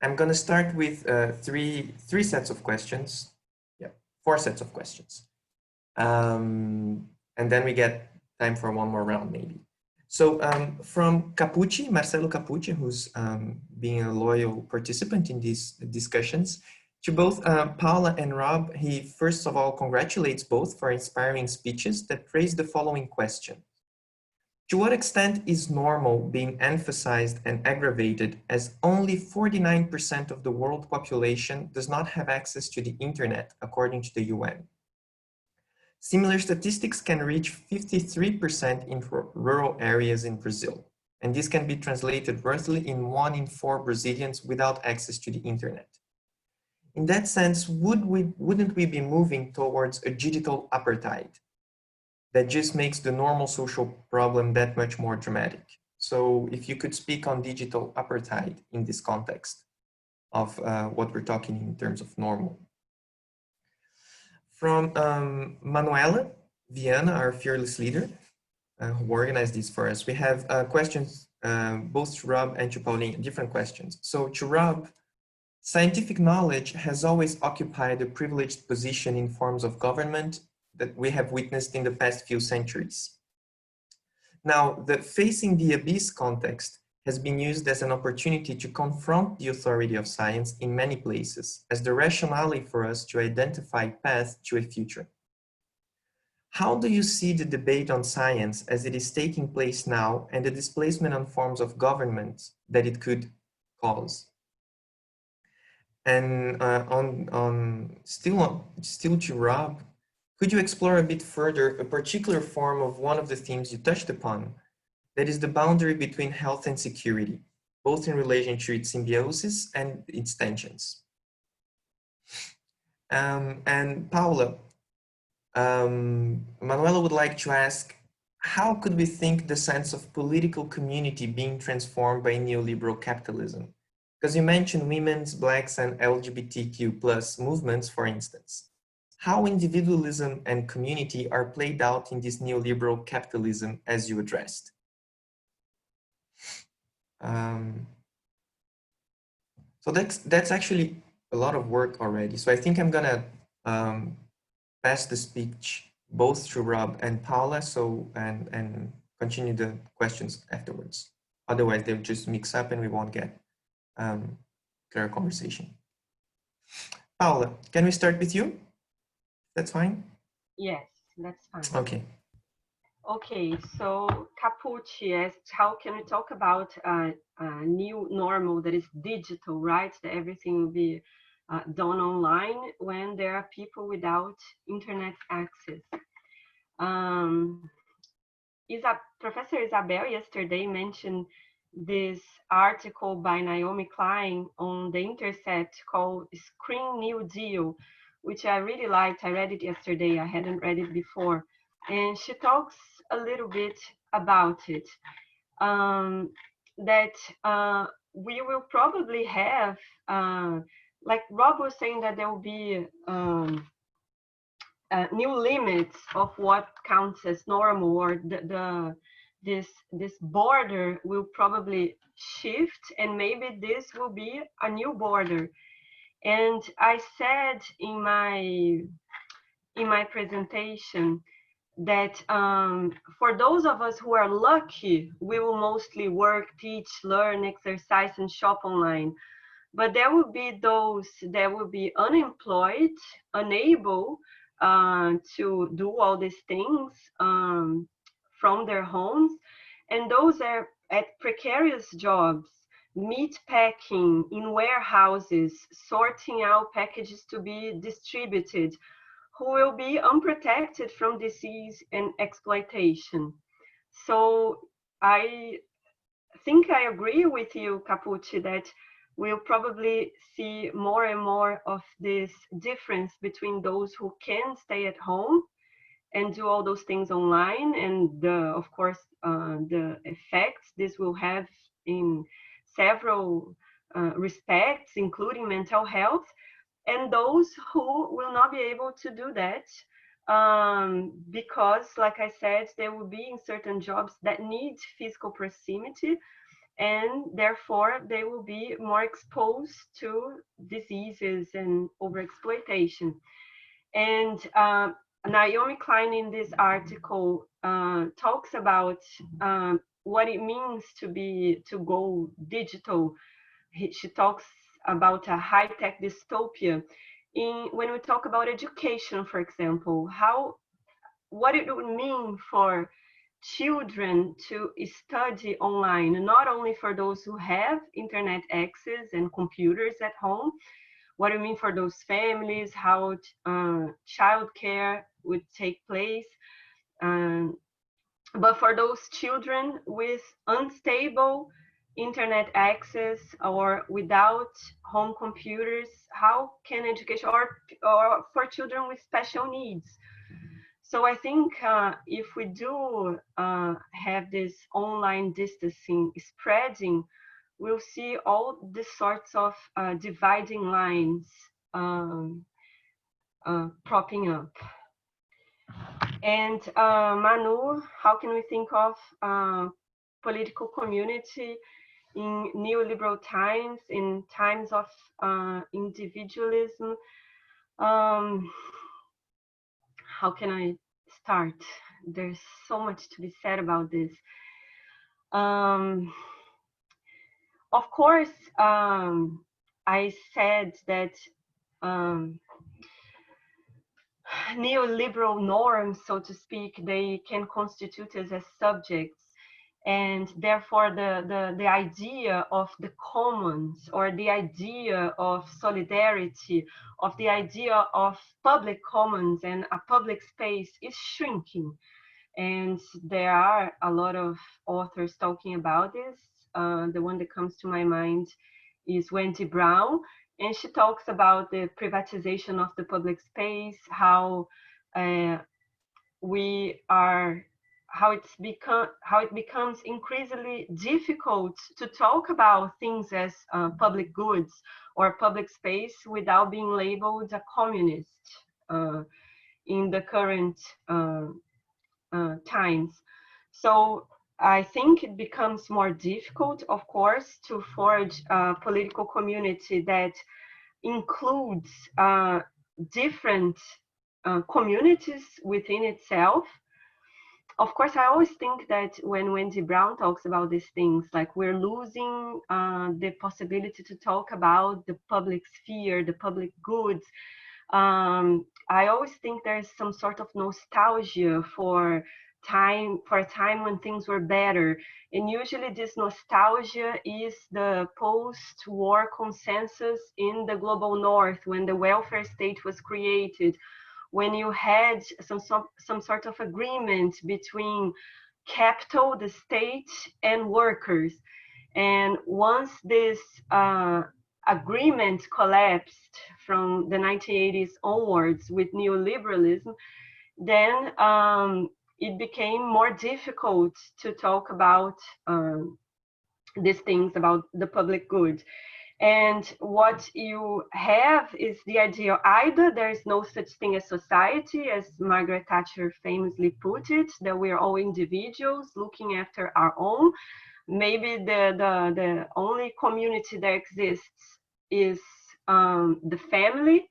I'm going to start with three sets of questions. Yeah, 4 sets of questions. And then we get time for one more round maybe. So from Capucci, Marcelo Capucci, who's being a loyal participant in these discussions, to both Paula and Rob, he first of all congratulates both for inspiring speeches that raise the following question. To what extent is normal being emphasized and aggravated as only 49% of the world population does not have access to the internet, according to the UN? Similar statistics can reach 53% in rural areas in Brazil, and this can be translated roughly in 1 in 4 Brazilians without access to the internet. In that sense, wouldn't we be moving towards a digital apartheid that just makes the normal social problem that much more dramatic? So if you could speak on digital apartheid in this context of what we're talking in terms of normal. From Manuela Viana, our fearless leader, who organized this for us. We have questions both to Rob and to Pauline, different questions. So to Rob, scientific knowledge has always occupied a privileged position in forms of government that we have witnessed in the past few centuries. Now, the facing the abyss context has been used as an opportunity to confront the authority of science in many places as the rationale for us to identify paths to a future. How do you see the debate on science as it is taking place now and the displacement on forms of government that it could cause? And still to Rob, could you explore a bit further a particular form of one of the themes you touched upon, that is the boundary between health and security, both in relation to its symbiosis and its tensions? And Paula, Manuela would like to ask, how could we think the sense of political community being transformed by neoliberal capitalism? Because you mentioned women's, Blacks, and LGBTQ+ movements, for instance. How individualism and community are played out in this neoliberal capitalism as you addressed? So that's actually a lot of work already. So I think I'm gonna pass the speech both to Rob and Paula, and continue the questions afterwards. Otherwise, they'll just mix up and we won't get clear conversation. Paula, can we start with you? That's fine? Yes, that's fine. Okay. Okay, so Capucci asked, how can we talk about a new normal that is digital, right? That everything will be done online when there are people without internet access. Professor Isabel yesterday mentioned this article by Naomi Klein on The Intercept called Screen New Deal, which I really liked. I read it yesterday. I hadn't read it before. And she talks a little bit about it, that we will probably have, like Rob was saying, that there will be new limits of what counts as normal, or this border will probably shift, and maybe this will be a new border. And I said in my presentation that for those of us who are lucky, we will mostly work, teach, learn, exercise, and shop online. But there will be those that will be unemployed, unable to do all these things from their homes, and those are at precarious jobs, meat packing in warehouses, sorting out packages to be distributed, who will be unprotected from disease and exploitation. So I think I agree with you, Capucci, that we'll probably see more and more of this difference between those who can stay at home and do all those things online, and of course the effects this will have in several respects, including mental health, and those who will not be able to do that because, like I said, they will be in certain jobs that need physical proximity, and therefore they will be more exposed to diseases and overexploitation. And Naomi Klein in this article talks about what it means to go digital. She talks about a high-tech dystopia. When we talk about education, for example, what it would mean for children to study online, not only for those who have internet access and computers at home, what it means for those families, how childcare would take place, but for those children with unstable internet access or without home computers, how can education, or for children with special needs? So I think if we do have this online distancing spreading, we'll see all these sorts of dividing lines propping up. And Manu, how can we think of political community in neoliberal times, in times of individualism? How can I start? There's so much to be said about this. Of course, I said that neoliberal norms, so to speak, they can constitute us as subjects, and therefore the idea of the commons, or the idea of solidarity, of the idea of public commons and a public space is shrinking. And there are a lot of authors talking about this. The one that comes to my mind is Wendy Brown, and she talks about the privatization of the public space, how it becomes increasingly difficult to talk about things as public goods or public space without being labeled a communist in the current times. So I think it becomes more difficult, of course, to forge a political community that includes different communities within itself. Of course, I always think that when Wendy Brown talks about these things, like we're losing the possibility to talk about the public sphere, the public goods. I always think there's some sort of nostalgia for a time when things were better. And usually this nostalgia is the post-war consensus in the global north, when the welfare state was created, when you had some sort of agreement between capital, the state, and workers. And once this agreement collapsed from the 1980s onwards with neoliberalism, then it became more difficult to talk about these things, about the public good. And what you have is the idea either there is no such thing as society, as Margaret Thatcher famously put it, that we are all individuals looking after our own. Maybe the only community that exists is the family.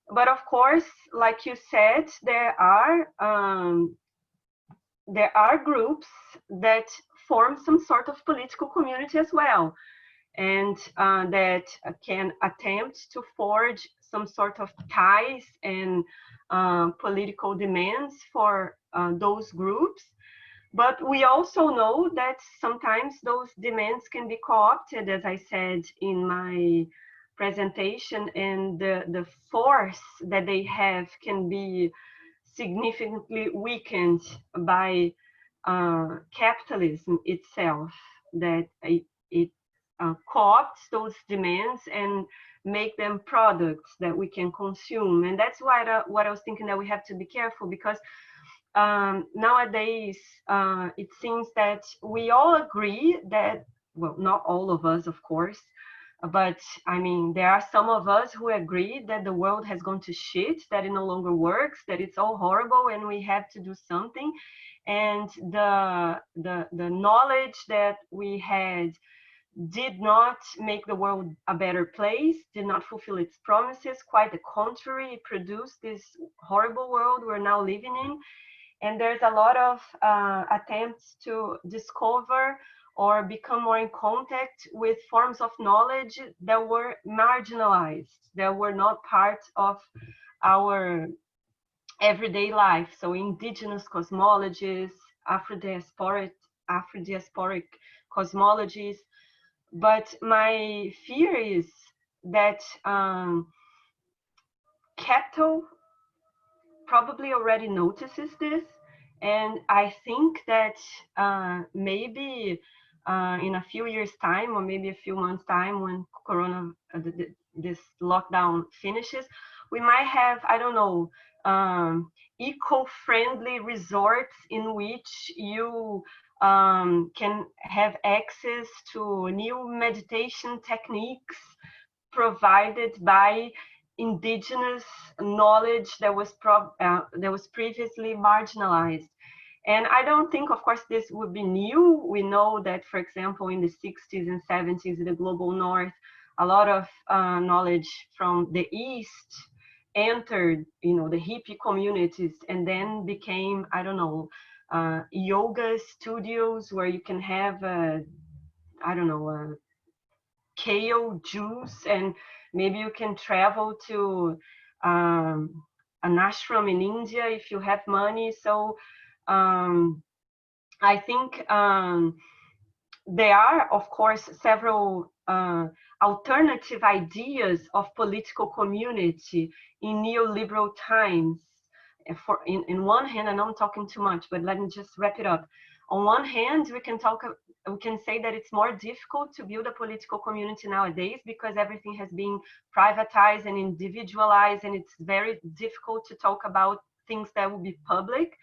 But of course, like you said, there are groups that form some sort of political community as well, and that can attempt to forge some sort of ties and political demands for those groups. But we also know that sometimes those demands can be co-opted, as I said in my presentation, and the force that they have can be significantly weakened by capitalism itself, that it co-opts those demands and make them products that we can consume. And that's why what I was thinking, that we have to be careful, because nowadays it seems that we all agree that, well, not all of us, of course, but I mean, there are some of us who agree that the world has gone to shit, that it no longer works, that it's all horrible, and we have to do something. And the knowledge that we had did not make the world a better place, did not fulfill its promises. Quite the contrary, it produced this horrible world we're now living in. And there's a lot of attempts to discover or become more in contact with forms of knowledge that were marginalized, that were not part of our everyday life. So indigenous cosmologies, Afro-diasporic cosmologies. But my fear is that capital probably already notices this. And I think that maybe in a few years' time, or maybe a few months' time, when Corona, this lockdown finishes, we might have, I don't know, eco-friendly resorts in which you can have access to new meditation techniques provided by indigenous knowledge that was previously marginalized. And I don't think, of course, this would be new. We know that, for example, in the 60s and 70s in the global north, a lot of knowledge from the East entered, you know, the hippie communities, and then became, I don't know, yoga studios where you can have, I don't know, a kale juice, and maybe you can travel to an ashram in India if you have money. So I think there are, of course, several alternative ideas of political community in neoliberal times. In one hand, I know I'm talking too much, but let me just wrap it up. On one hand, we can say that it's more difficult to build a political community nowadays because everything has been privatized and individualized, and it's very difficult to talk about things that will be public.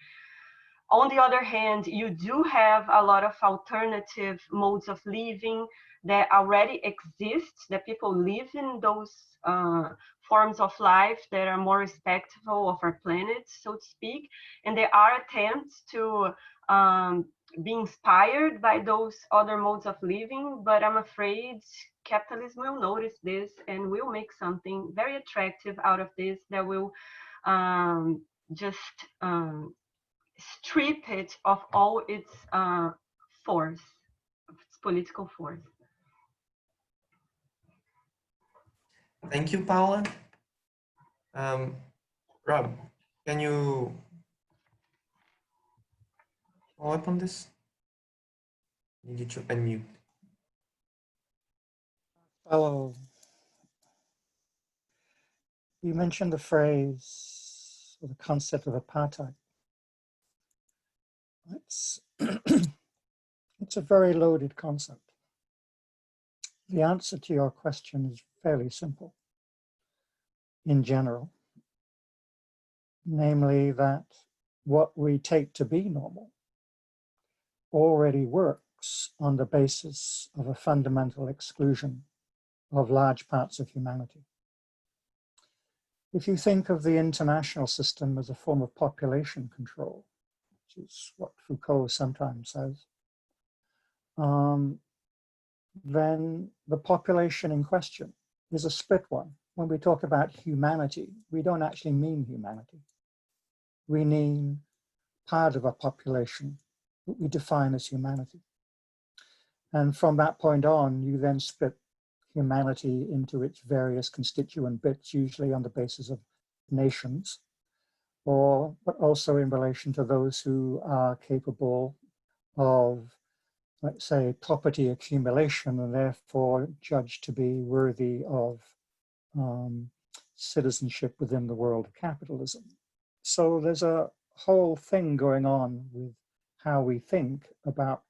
On the other hand, you do have a lot of alternative modes of living that already exist, that people live in those forms of life that are more respectful of our planet, so to speak. And there are attempts to be inspired by those other modes of living, but I'm afraid capitalism will notice this and will make something very attractive out of this that will just strip it of all its force, its political force. Thank you, Paula. Rob, can you follow up on this? You need to unmute. Hello. You mentioned the phrase or the concept of apartheid. It's a very loaded concept. The answer to your question is fairly simple in general, namely that what we take to be normal already works on the basis of a fundamental exclusion of large parts of humanity. If you think of the international system as a form of population control, which is what Foucault sometimes says, then the population in question is a split one. When we talk about humanity, we don't actually mean humanity. We mean part of a population that we define as humanity. And from that point on, you then split humanity into its various constituent bits, usually on the basis of nations, but also in relation to those who are capable of, let's say, property accumulation and therefore judged to be worthy of citizenship within the world of capitalism. So there's a whole thing going on with how we think about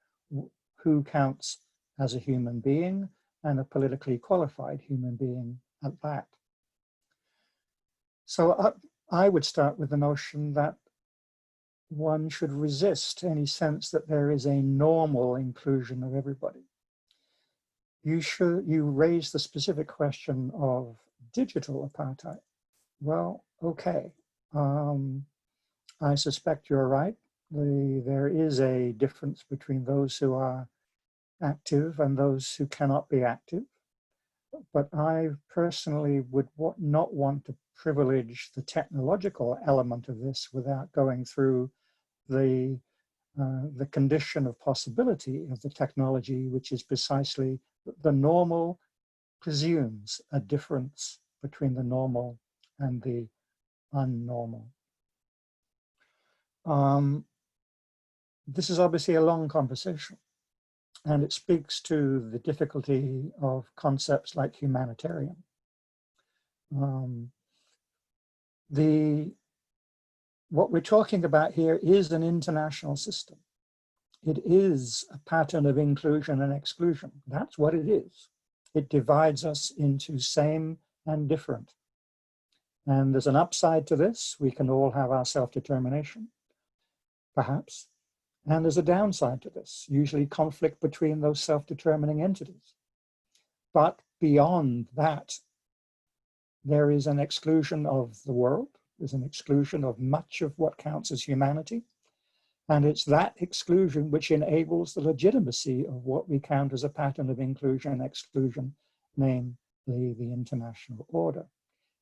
who counts as a human being and a politically qualified human being at that. So I would start with the notion that one should resist any sense that there is a normal inclusion of everybody. You raise the specific question of digital apartheid. Well, okay, I suspect you're right. There is a difference between those who are active and those who cannot be active. But I personally would not want to privilege the technological element of this without going through the condition of possibility of the technology, which is precisely the normal presumes a difference between the normal and the unnormal. This is obviously a long conversation, and it speaks to the difficulty of concepts like humanitarian. What we're talking about here is an international system. It is a pattern of inclusion and exclusion. That's what it is. It divides us into same and different. And there's an upside to this. We can all have our self-determination, perhaps. And there's a downside to this, usually conflict between those self-determining entities. But beyond that, there is an exclusion of the world. There's an exclusion of much of what counts as humanity. And it's that exclusion which enables the legitimacy of what we count as a pattern of inclusion and exclusion, namely the international order.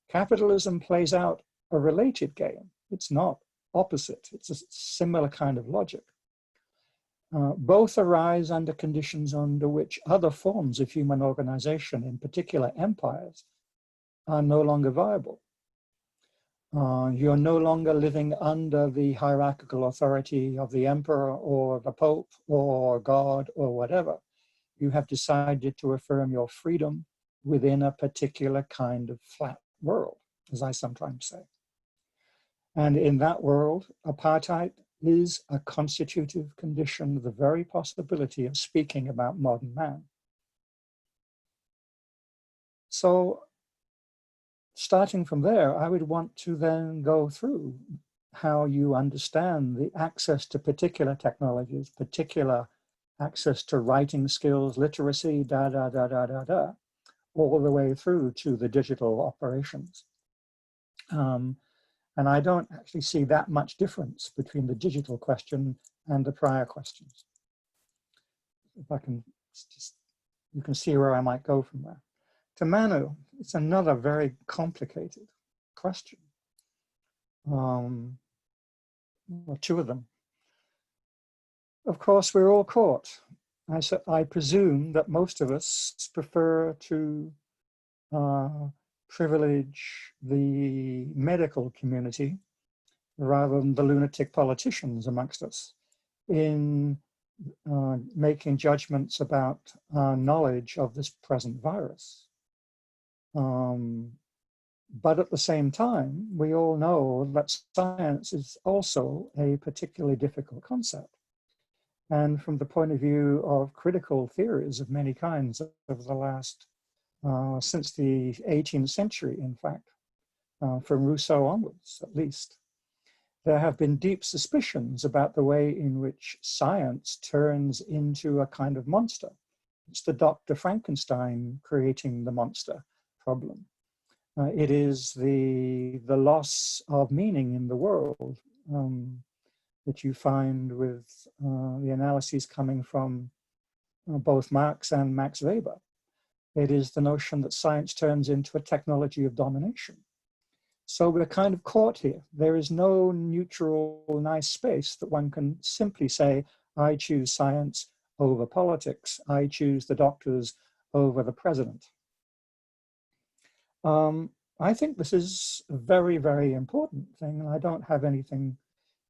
Capitalism plays out a related game. It's not opposite. It's a similar kind of logic. Both arise under conditions under which other forms of human organization, in particular empires, are no longer viable. You're no longer living under the hierarchical authority of the emperor or the pope or God or whatever. You have decided to affirm your freedom within a particular kind of flat world, as I sometimes say. And in that world, apartheid is a constitutive condition of the very possibility of speaking about modern man. So, starting from there, I would want to then go through how you understand the access to particular technologies, particular access to writing skills, literacy, all the way through to the digital operations. And I don't actually see that much difference between the digital question and the prior questions. If I can just, you can see where I might go from there. To Manu, it's another very complicated question. Well, two of them. Of course, we're all caught. I presume that most of us prefer to privilege the medical community rather than the lunatic politicians amongst us in making judgments about knowledge of this present virus. But at the same time, we all know that science is also a particularly difficult concept. And from the point of view of critical theories of many kinds over the last, since the 18th century, in fact, from Rousseau onwards, at least, there have been deep suspicions about the way in which science turns into a kind of monster. It's the Dr. Frankenstein creating the monster problem. It is the loss of meaning in the world that you find with the analyses coming from both Marx and Max Weber. It is the notion that science turns into a technology of domination. So we're kind of caught here. There is no neutral, nice space that one can simply say, I choose science over politics. I choose the doctors over the president. I think this is a very, very important thing, and I don't have anything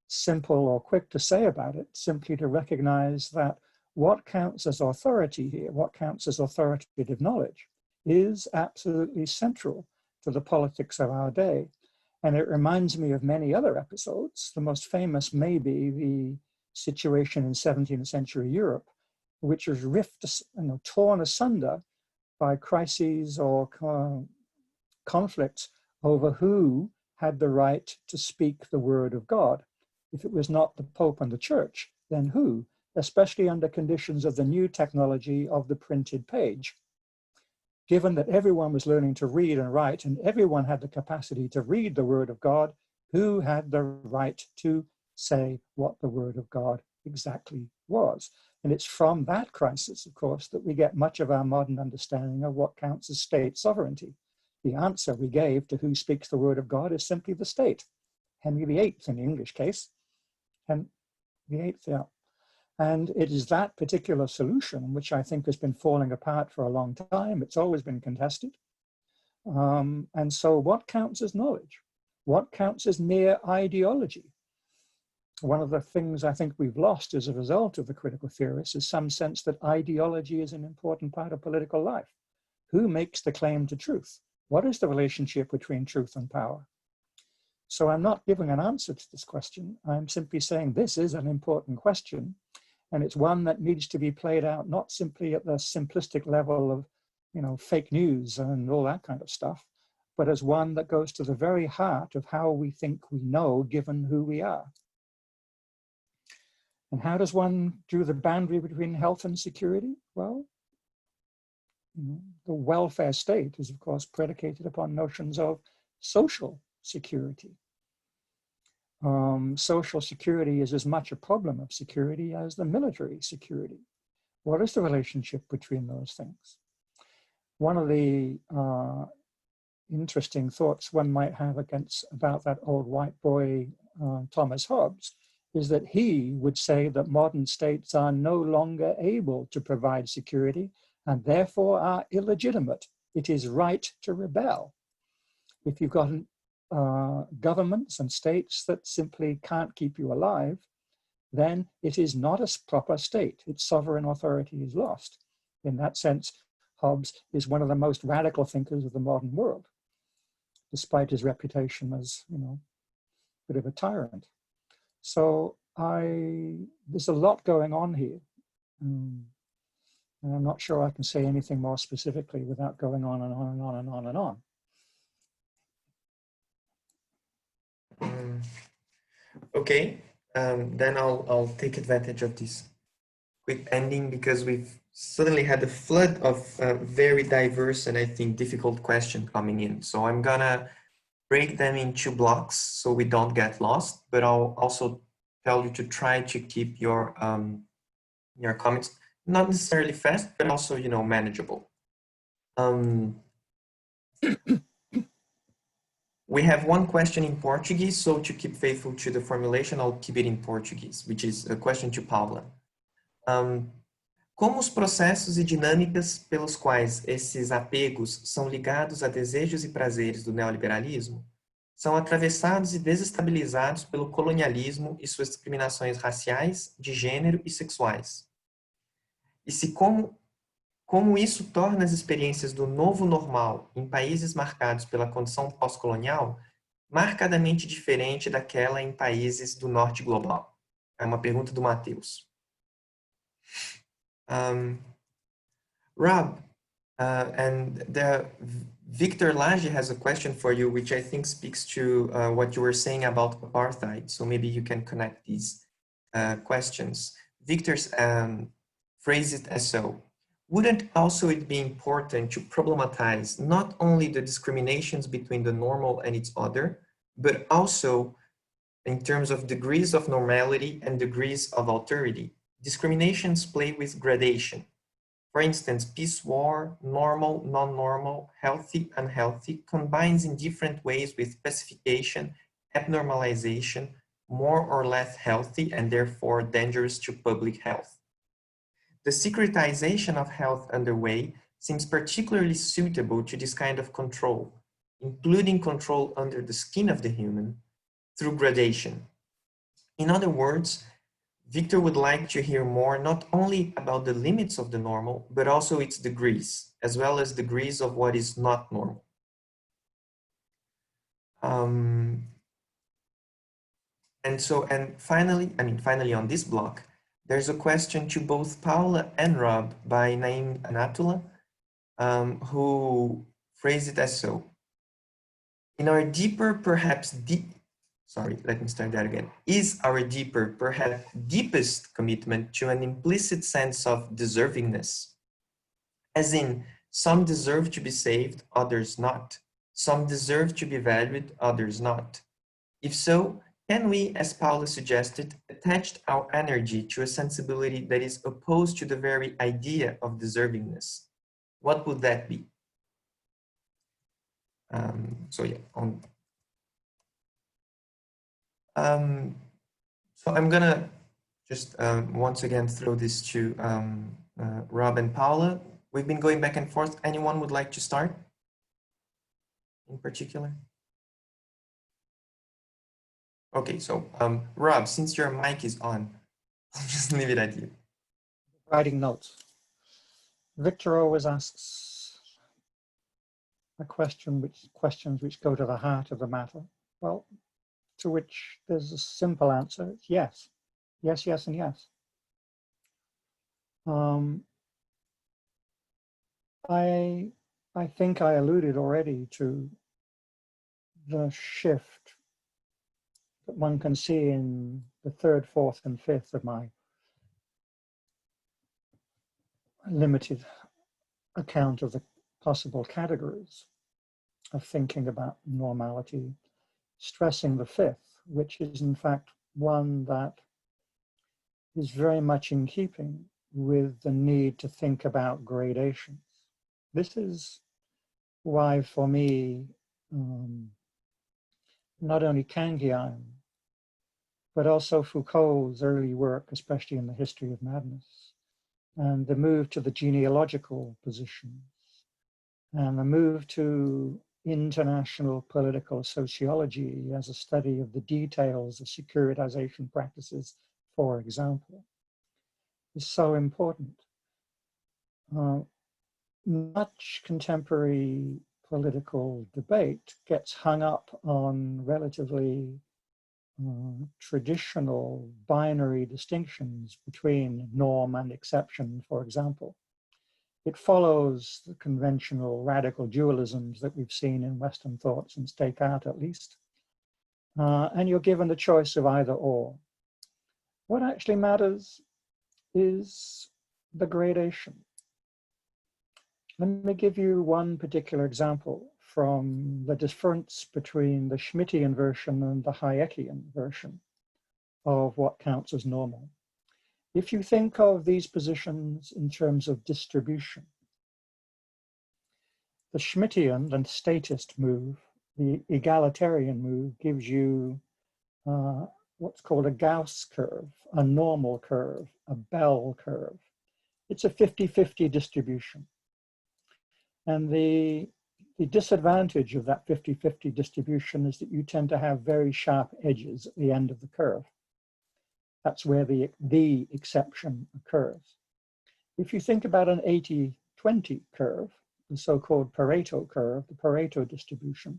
simple or quick to say about it, simply to recognize that what counts as authority here, what counts as authoritative knowledge, is absolutely central to the politics of our day. And it reminds me of many other episodes. The most famous may be the situation in 17th century Europe, which was torn asunder by crises or conflicts over who had the right to speak the word of God. If it was not the Pope and the Church, then who? Especially under conditions of the new technology of the printed page. Given that everyone was learning to read and write and everyone had the capacity to read the word of God, who had the right to say what the word of God exactly was? And it's from that crisis, of course, that we get much of our modern understanding of what counts as state sovereignty. The answer we gave to who speaks the word of God is simply the state. Henry VIII in the English case, and VIII, yeah. And it is that particular solution which I think has been falling apart for a long time. It's always been contested. And so what counts as knowledge? What counts as mere ideology? One of the things I think we've lost as a result of the critical theorists is some sense that ideology is an important part of political life. Who makes the claim to truth? What is the relationship between truth and power? So I'm not giving an answer to this question. I'm simply saying this is an important question. And it's one that needs to be played out, not simply at the simplistic level of, fake news and all that kind of stuff, but as one that goes to the very heart of how we think we know, given who we are. And how does one do the boundary between health and security? Well, The welfare state is, of course, predicated upon notions of social security. Social security is as much a problem of security as the military security. What is the relationship between those things? One of the interesting thoughts one might have about that old white boy, Thomas Hobbes, is that he would say that modern states are no longer able to provide security and therefore are illegitimate. It is right to rebel. If you've got governments and states that simply can't keep you alive, then it is not a proper state. Its sovereign authority is lost. In that sense, Hobbes is one of the most radical thinkers of the modern world, despite his reputation as, a bit of a tyrant. So there's a lot going on here. And I'm not sure I can say anything more specifically without going on and on and on and on and on. Okay, then I'll take advantage of this quick ending because we've suddenly had a flood of very diverse and I think difficult questions coming in. So I'm gonna break them into blocks so we don't get lost, but I'll also tell you to try to keep your comments not necessarily fast, but also, manageable. We have one question in Portuguese, so to keep faithful to the formulation, I'll keep it in Portuguese, which is a question to Paula. Como os processos e dinâmicas pelos quais esses apegos são ligados a desejos e prazeres do neoliberalismo são atravessados e desestabilizados pelo colonialismo e suas discriminações raciais, de gênero e sexuais? E se como isso torna as experiências do novo normal em países marcados pela condição pós-colonial marcadamente diferente daquela em países do norte global? É uma pergunta do Matheus. Rob, and Victor Lage has a question for you, which I think speaks to what you were saying about apartheid. So maybe you can connect these questions. Victor's phrased it as so. Wouldn't also it be important to problematize not only the discriminations between the normal and its other, but also in terms of degrees of normality and degrees of alterity? Discriminations play with gradation. For instance, peace, war, normal, non-normal, healthy, unhealthy combines in different ways with specification, abnormalization, more or less healthy and therefore dangerous to public health. The secretization of health underway seems particularly suitable to this kind of control, including control under the skin of the human through gradation. In other words, Victor would like to hear more not only about the limits of the normal, but also its degrees, as well as degrees of what is not normal. And finally on this block, there's a question to both Paula and Rob by Naim Anatullah, who phrased it as so. In our deeper, perhaps is our deeper, perhaps deepest commitment to an implicit sense of deservingness, as in some deserve to be saved, others not. Some deserve to be valued, others not. If so, can we, as Paula suggested, attach our energy to a sensibility that is opposed to the very idea of deservingness? What would that be? So I'm gonna just once again throw this to Rob and Paula. We've been going back and forth. Anyone would like to start in particular? Okay, so Rob, since your mic is on, I'll just leave it at you. Writing notes. Victor always asks questions which go to the heart of the matter. Well, to which there's a simple answer. It's yes. Yes, yes, and yes. I think I alluded already to the shift that one can see in the third, fourth, and fifth of my limited account of the possible categories of thinking about normality, stressing the fifth, which is in fact one that is very much in keeping with the need to think about gradations. This is why, for me, not only Kangian, but also Foucault's early work, especially in the history of madness, and the move to the genealogical positions, and the move to international political sociology as a study of the details of securitization practices, for example, is so important. Much contemporary political debate gets hung up on relatively traditional binary distinctions between norm and exception, for example. It follows the conventional radical dualisms that we've seen in Western thought since Descartes, at least. And you're given the choice of either or. What actually matters is the gradation. Let me give you one particular example from the difference between the Schmittian version and the Hayekian version of what counts as normal. If you think of these positions in terms of distribution, the Schmittian and statist move, the egalitarian move, gives you what's called a Gauss curve, a normal curve, a bell curve. It's a 50-50 distribution. And the disadvantage of that 50-50 distribution is that you tend to have very sharp edges at the end of the curve. That's where the exception occurs. If you think about an 80-20 curve, the so-called Pareto curve, the Pareto distribution,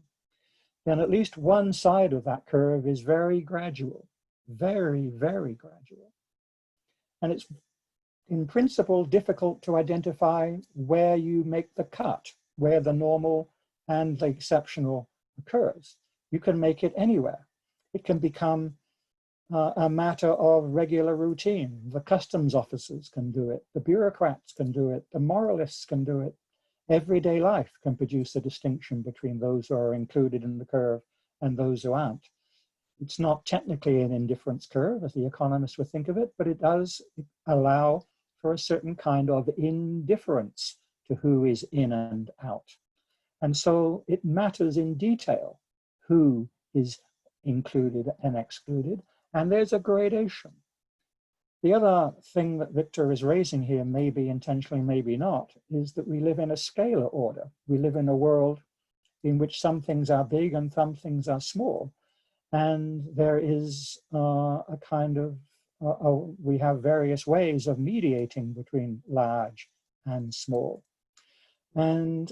then at least one side of that curve is very gradual, very, very gradual. And it's in principle difficult to identify where you make the cut, where the normal and the exceptional occurs. You can make it anywhere. It can become a matter of regular routine. The customs officers can do it, the bureaucrats can do it, the moralists can do it. Everyday life can produce a distinction between those who are included in the curve and those who aren't. It's not technically an indifference curve, as the economists would think of it, but it does allow for a certain kind of indifference to who is in and out. And so it matters in detail who is included and excluded, and there's a gradation. The other thing that Victor is raising here, maybe intentionally, maybe not, is that we live in a scalar order. We live in a world in which some things are big and some things are small. And there is a kind of, we have various ways of mediating between large and small. And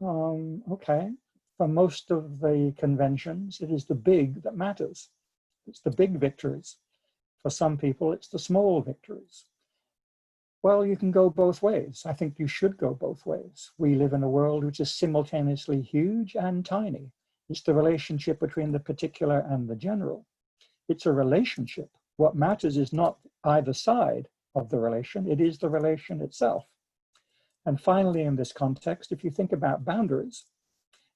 okay, for most of the conventions, it is the big that matters. It's the big victories. For some people, it's the small victories. Well, you can go both ways. I think you should go both ways. We live in a world which is simultaneously huge and tiny. It's the relationship between the particular and the general. It's a relationship. What matters is not either side of the relation, it is the relation itself. And finally, in this context, if you think about boundaries,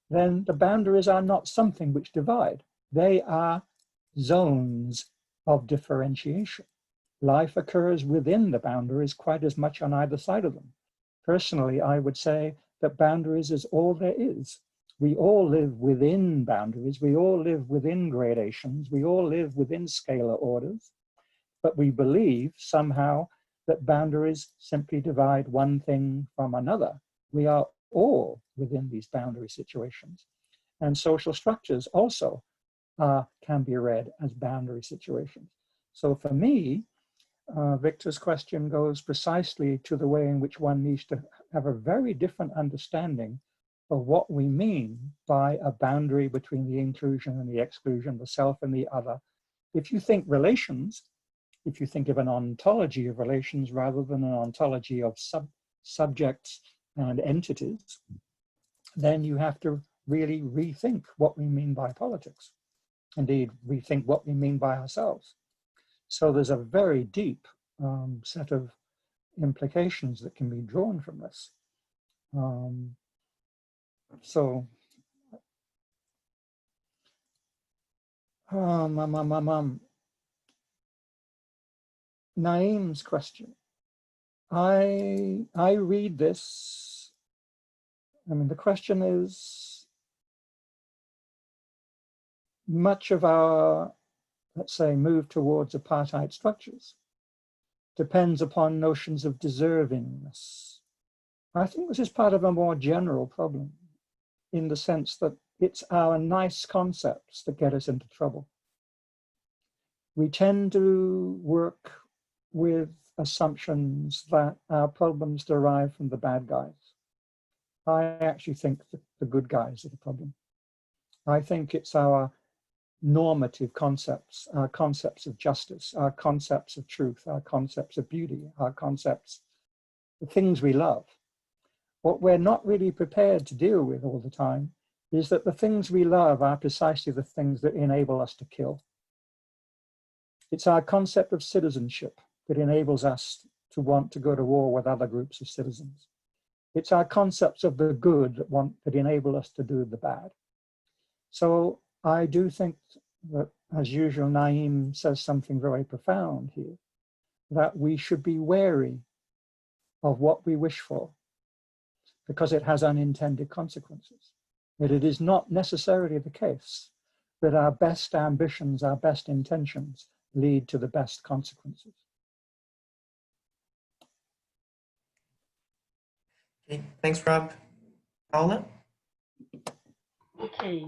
then the boundaries are not something which divide. They are zones of differentiation. Life occurs within the boundaries quite as much on either side of them. Personally, I would say that boundaries is all there is. We all live within boundaries. We all live within gradations. We all live within scalar orders. But we believe somehow that boundaries simply divide one thing from another. We are all within these boundary situations. And social structures also can be read as boundary situations. So for me, Victor's question goes precisely to the way in which one needs to have a very different understanding of what we mean by a boundary between the inclusion and the exclusion, the self and the other. If you think relations, if you think of an ontology of relations rather than an ontology of subjects and entities, then you have to really rethink what we mean by politics. Indeed, rethink what we mean by ourselves. So there's a very deep set of implications that can be drawn from this. So, Naeem's question. I read this. I mean, the question is, much of our, let's say, move towards apartheid structures depends upon notions of deservingness. I think this is part of a more general problem, in the sense that it's our nice concepts that get us into trouble. We tend to work with assumptions that our problems derive from the bad guys. I actually think that the good guys are the problem. I think it's our normative concepts, our concepts of justice, our concepts of truth, our concepts of beauty, our concepts, the things we love. What we're not really prepared to deal with all the time is that the things we love are precisely the things that enable us to kill. It's our concept of citizenship that enables us to want to go to war with other groups of citizens. It's our concepts of the good that enable us to do the bad. So I do think that, as usual, Naeem says something very profound here, that we should be wary of what we wish for, because it has unintended consequences. That it is not necessarily the case that our best ambitions, our best intentions lead to the best consequences. Okay, thanks, Rob. Paula? Okay,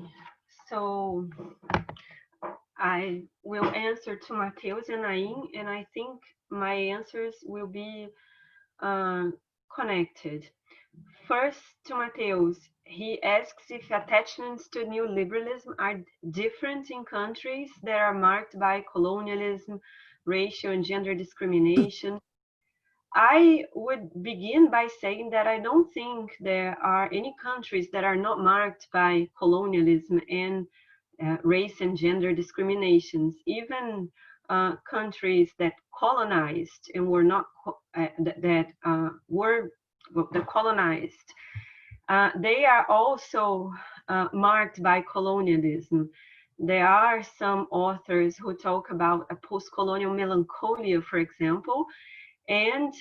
so I will answer to Mateus and Naeem, and I think my answers will be connected. First, to Mateus, he asks if attachments to neoliberalism are different in countries that are marked by colonialism, racial and gender discrimination. I would begin by saying that I don't think there are any countries that are not marked by colonialism and race and gender discriminations. Even countries that colonized and were not the colonized, they are also marked by colonialism. There are some authors who talk about a post-colonial melancholia, for example, and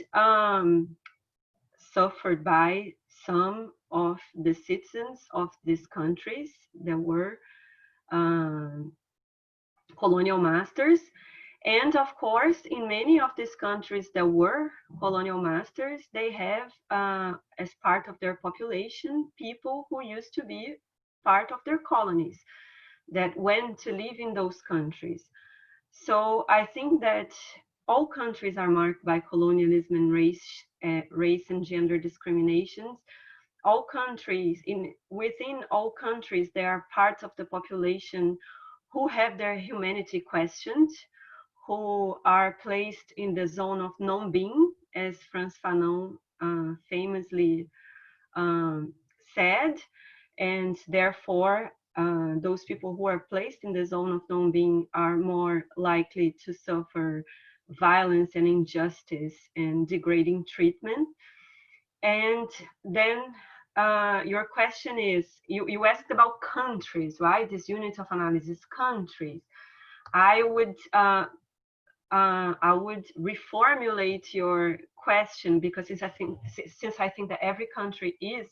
suffered by some of the citizens of these countries that were colonial masters. And of course, in many of these countries that were colonial masters, they have, as part of their population, people who used to be part of their colonies that went to live in those countries. So I think that all countries are marked by colonialism and race and gender discriminations. All countries, within all countries, there are parts of the population who have their humanity questioned, who are placed in the zone of non-being, as Frantz Fanon famously said, and therefore those people who are placed in the zone of non-being are more likely to suffer violence and injustice and degrading treatment. And then your question is, you asked about countries, right? This unit of analysis, countries. I would reformulate your question, because since I think that every country is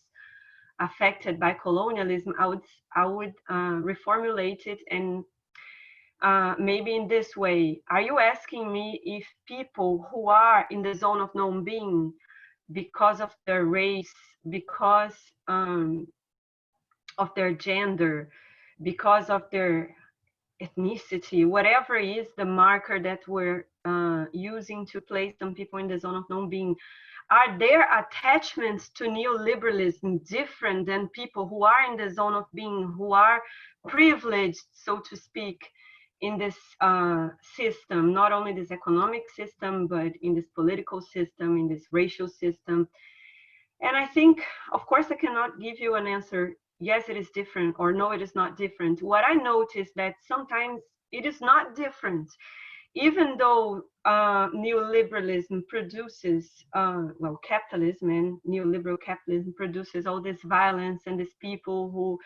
affected by colonialism, I would reformulate it and maybe in this way. Are you asking me if people who are in the zone of non-being because of their race, because of their gender, because of their ethnicity, whatever is the marker that we're using to place some people in the zone of non-being, are their attachments to neoliberalism different than people who are in the zone of being, who are privileged, so to speak, in this system, not only this economic system, but in this political system, in this racial system? And I think, of course, I cannot give you an answer, yes, it is different, or no, it is not different. What I notice that sometimes it is not different. even though neoliberalism produces, well, capitalism and neoliberal capitalism produces all this violence and these people who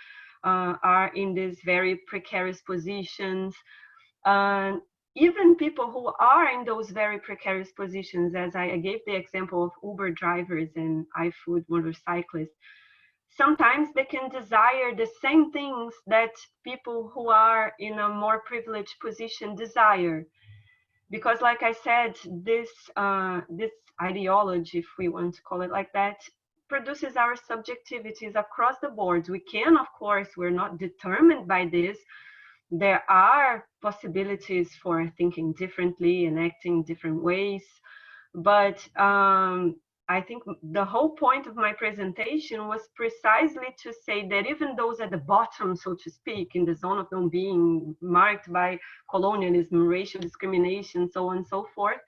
are in these very precarious positions, even people who are in those very precarious positions, as I gave the example of Uber drivers and iFood motorcyclists, sometimes they can desire the same things that people who are in a more privileged position desire. Because like I said, this ideology, if we want to call it like that, produces our subjectivities across the board. We can, of course, we're not determined by this. There are possibilities for thinking differently and acting different ways. But I think the whole point of my presentation was precisely to say that even those at the bottom, so to speak, in the zone of non-being, marked by colonialism, racial discrimination, so on and so forth,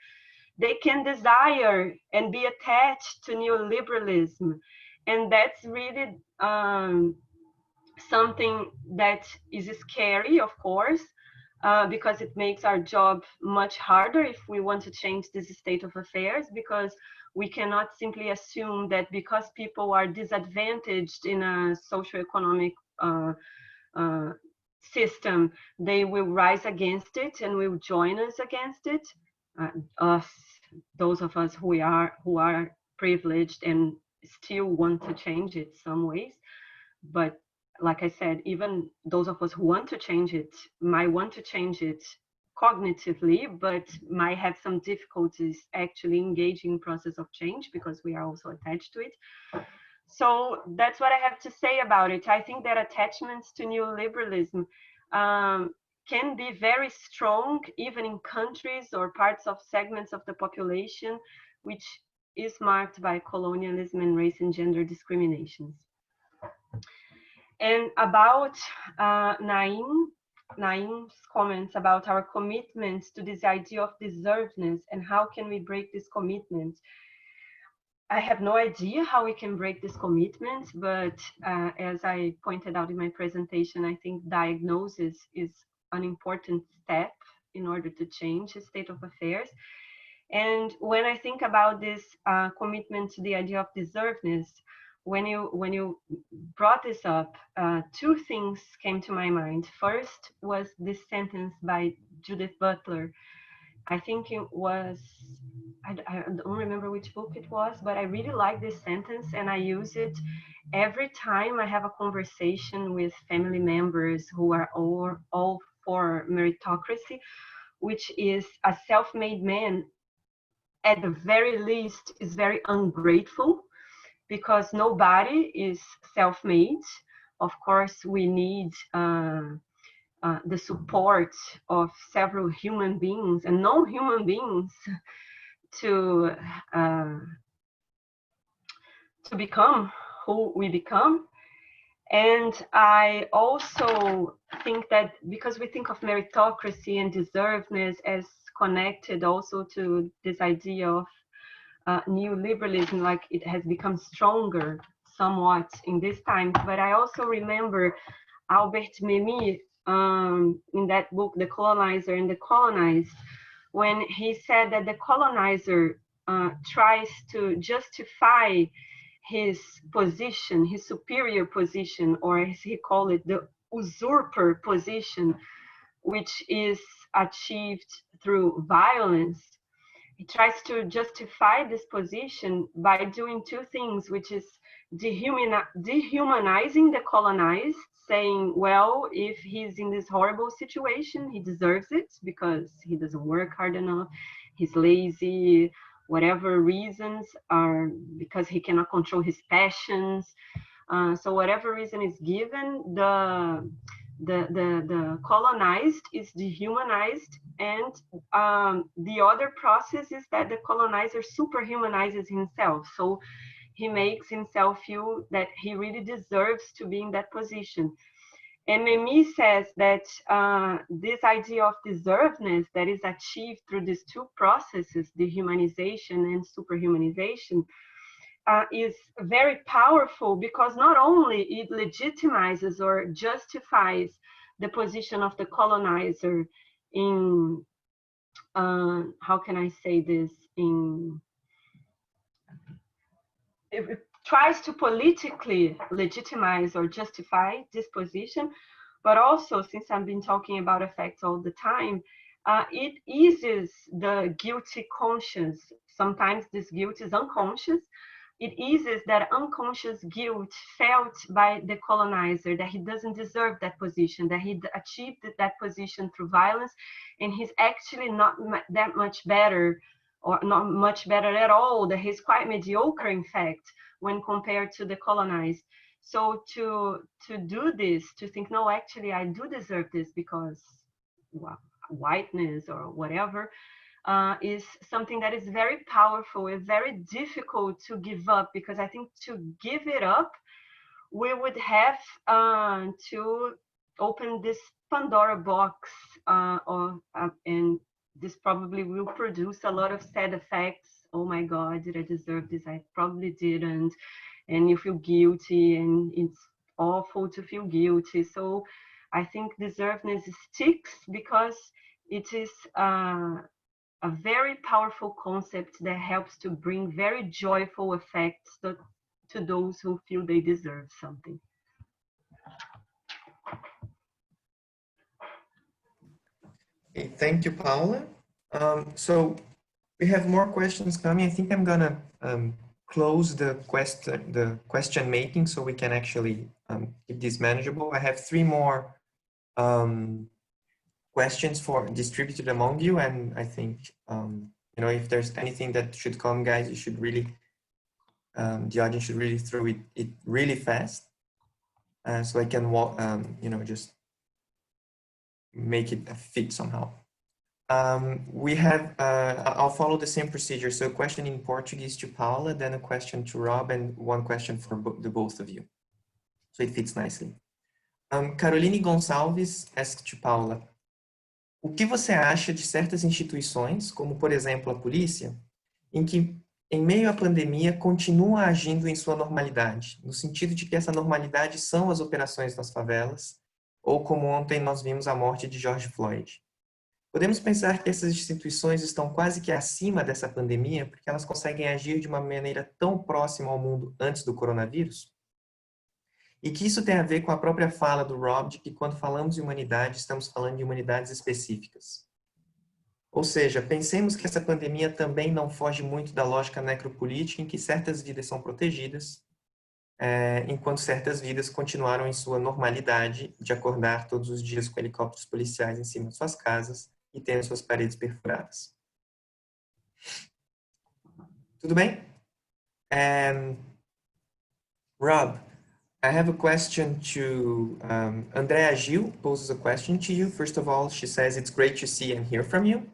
they can desire and be attached to neoliberalism. And that's really something that is scary, of course, because it makes our job much harder if we want to change this state of affairs, because we cannot simply assume that because people are disadvantaged in a socioeconomic system, they will rise against it and will join us against it. Those of us who are privileged and still want to change it some ways. But like I said, even those of us who want to change it might want to change it cognitively, but might have some difficulties actually engaging in process of change because we are also attached to it. So that's what I have to say about it. I think that attachments to neoliberalism can be very strong, even in countries or parts of segments of the population, which is marked by colonialism and race and gender discriminations. And about Naim's comments about our commitment to this idea of deservedness and how can we break this commitment. I have no idea how we can break this commitment, but as I pointed out in my presentation, I think diagnosis is an important step in order to change the state of affairs. And when I think about this commitment to the idea of deservedness, when you brought this up, two things came to my mind. First was this sentence by Judith Butler. I think it was, I don't remember which book it was, but I really like this sentence and I use it every time I have a conversation with family members who are all for meritocracy, which is a self-made man, at the very least, is very ungrateful, because nobody is self-made. Of course, we need the support of several human beings and non-human beings to become who we become. And I also think that because we think of meritocracy and deservedness as connected also to this idea of neoliberalism, like it has become stronger somewhat in this time. But I also remember Albert Memmi in that book, The Colonizer and the Colonized, when he said that the colonizer tries to justify his position, his superior position, or as he called it, the usurper position, which is achieved through violence. He tries to justify this position by doing two things, which is dehumanizing the colonized, saying, well, if he's in this horrible situation, he deserves it because he doesn't work hard enough, he's lazy, whatever reasons, are because he cannot control his passions. So whatever reason is given, the colonized is dehumanized, and the other process is that the colonizer superhumanizes himself. So he makes himself feel that he really deserves to be in that position. And Memmi says that this idea of deservedness that is achieved through these two processes, dehumanization and superhumanization, is very powerful, because not only it legitimizes or justifies the position of the colonizer in how can I say this, it tries to politically legitimize or justify this position, but also, since I've been talking about effects all the time, it eases the guilty conscience. Sometimes this guilt is unconscious. It eases that unconscious guilt felt by the colonizer, that he doesn't deserve that position, that he achieved that position through violence, and he's actually not that much better, or not much better at all, that he's quite mediocre, in fact, when compared to the colonized. So to do this, to think, no, actually, I do deserve this because, well, whiteness or whatever, is something that is very powerful and very difficult to give up, because I think to give it up, we would have to open this Pandora box, and this probably will produce a lot of sad effects. Oh my God, did I deserve this? I probably didn't. And you feel guilty, and it's awful to feel guilty. So I think deservedness sticks because it is a very powerful concept that helps to bring very joyful effects to those who feel they deserve something. Okay, thank you, Paula. So we have more questions coming. I think I'm gonna close the question making so we can actually keep this manageable. I have 3 more questions distributed among you, and I think you know, if there's anything that should come, guys, you should really the audience should really throw it really fast, so I can you know, just make it fit somehow. We have I'll follow the same procedure. So a question in Portuguese to Paula, then a question to Rob, and 1 question for the both of you. So it fits nicely. Caroline Gonçalves asks to Paula: o que você acha de certas instituições, como por exemplo a polícia, em que em meio à pandemia continua agindo em sua normalidade, no sentido de que essa normalidade são as operações nas favelas, ou como ontem nós vimos a morte de George Floyd? Podemos pensar que essas instituições estão quase que acima dessa pandemia porque elas conseguem agir de uma maneira tão próxima ao mundo antes do coronavírus? E que isso tem a ver com a própria fala do Rob de que quando falamos de humanidade, estamos falando de humanidades específicas. Ou seja, pensemos que essa pandemia também não foge muito da lógica necropolítica em que certas vidas são protegidas, enquanto certas vidas continuaram em sua normalidade de acordar todos os dias com helicópteros policiais em cima de suas casas e ter suas paredes perfuradas. Tudo bem? Rob, I have a question to Andrea Gil poses a question to you. First of all, she says it's great to see and hear from you.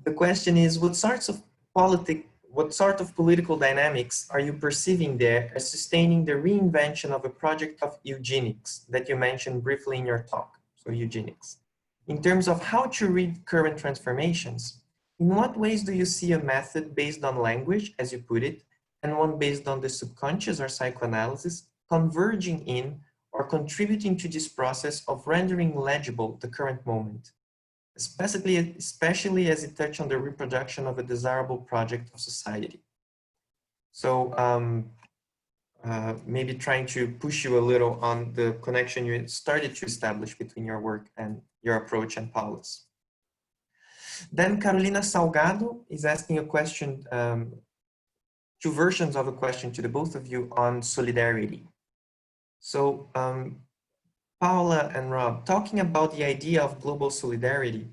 The question is, what sort of political dynamics are you perceiving there as sustaining the reinvention of a project of eugenics that you mentioned briefly in your talk, so eugenics? In terms of how to read current transformations, in what ways do you see a method based on language, as you put it, and one based on the subconscious or psychoanalysis, converging in or contributing to this process of rendering legible the current moment, especially as it touches on the reproduction of a desirable project of society? So maybe trying to push you a little on the connection you started to establish between your work and your approach and Paula's. Then Carolina Salgado is asking a question, 2 versions of a question to the both of you on solidarity. So Paula and Rob, talking about the idea of global solidarity,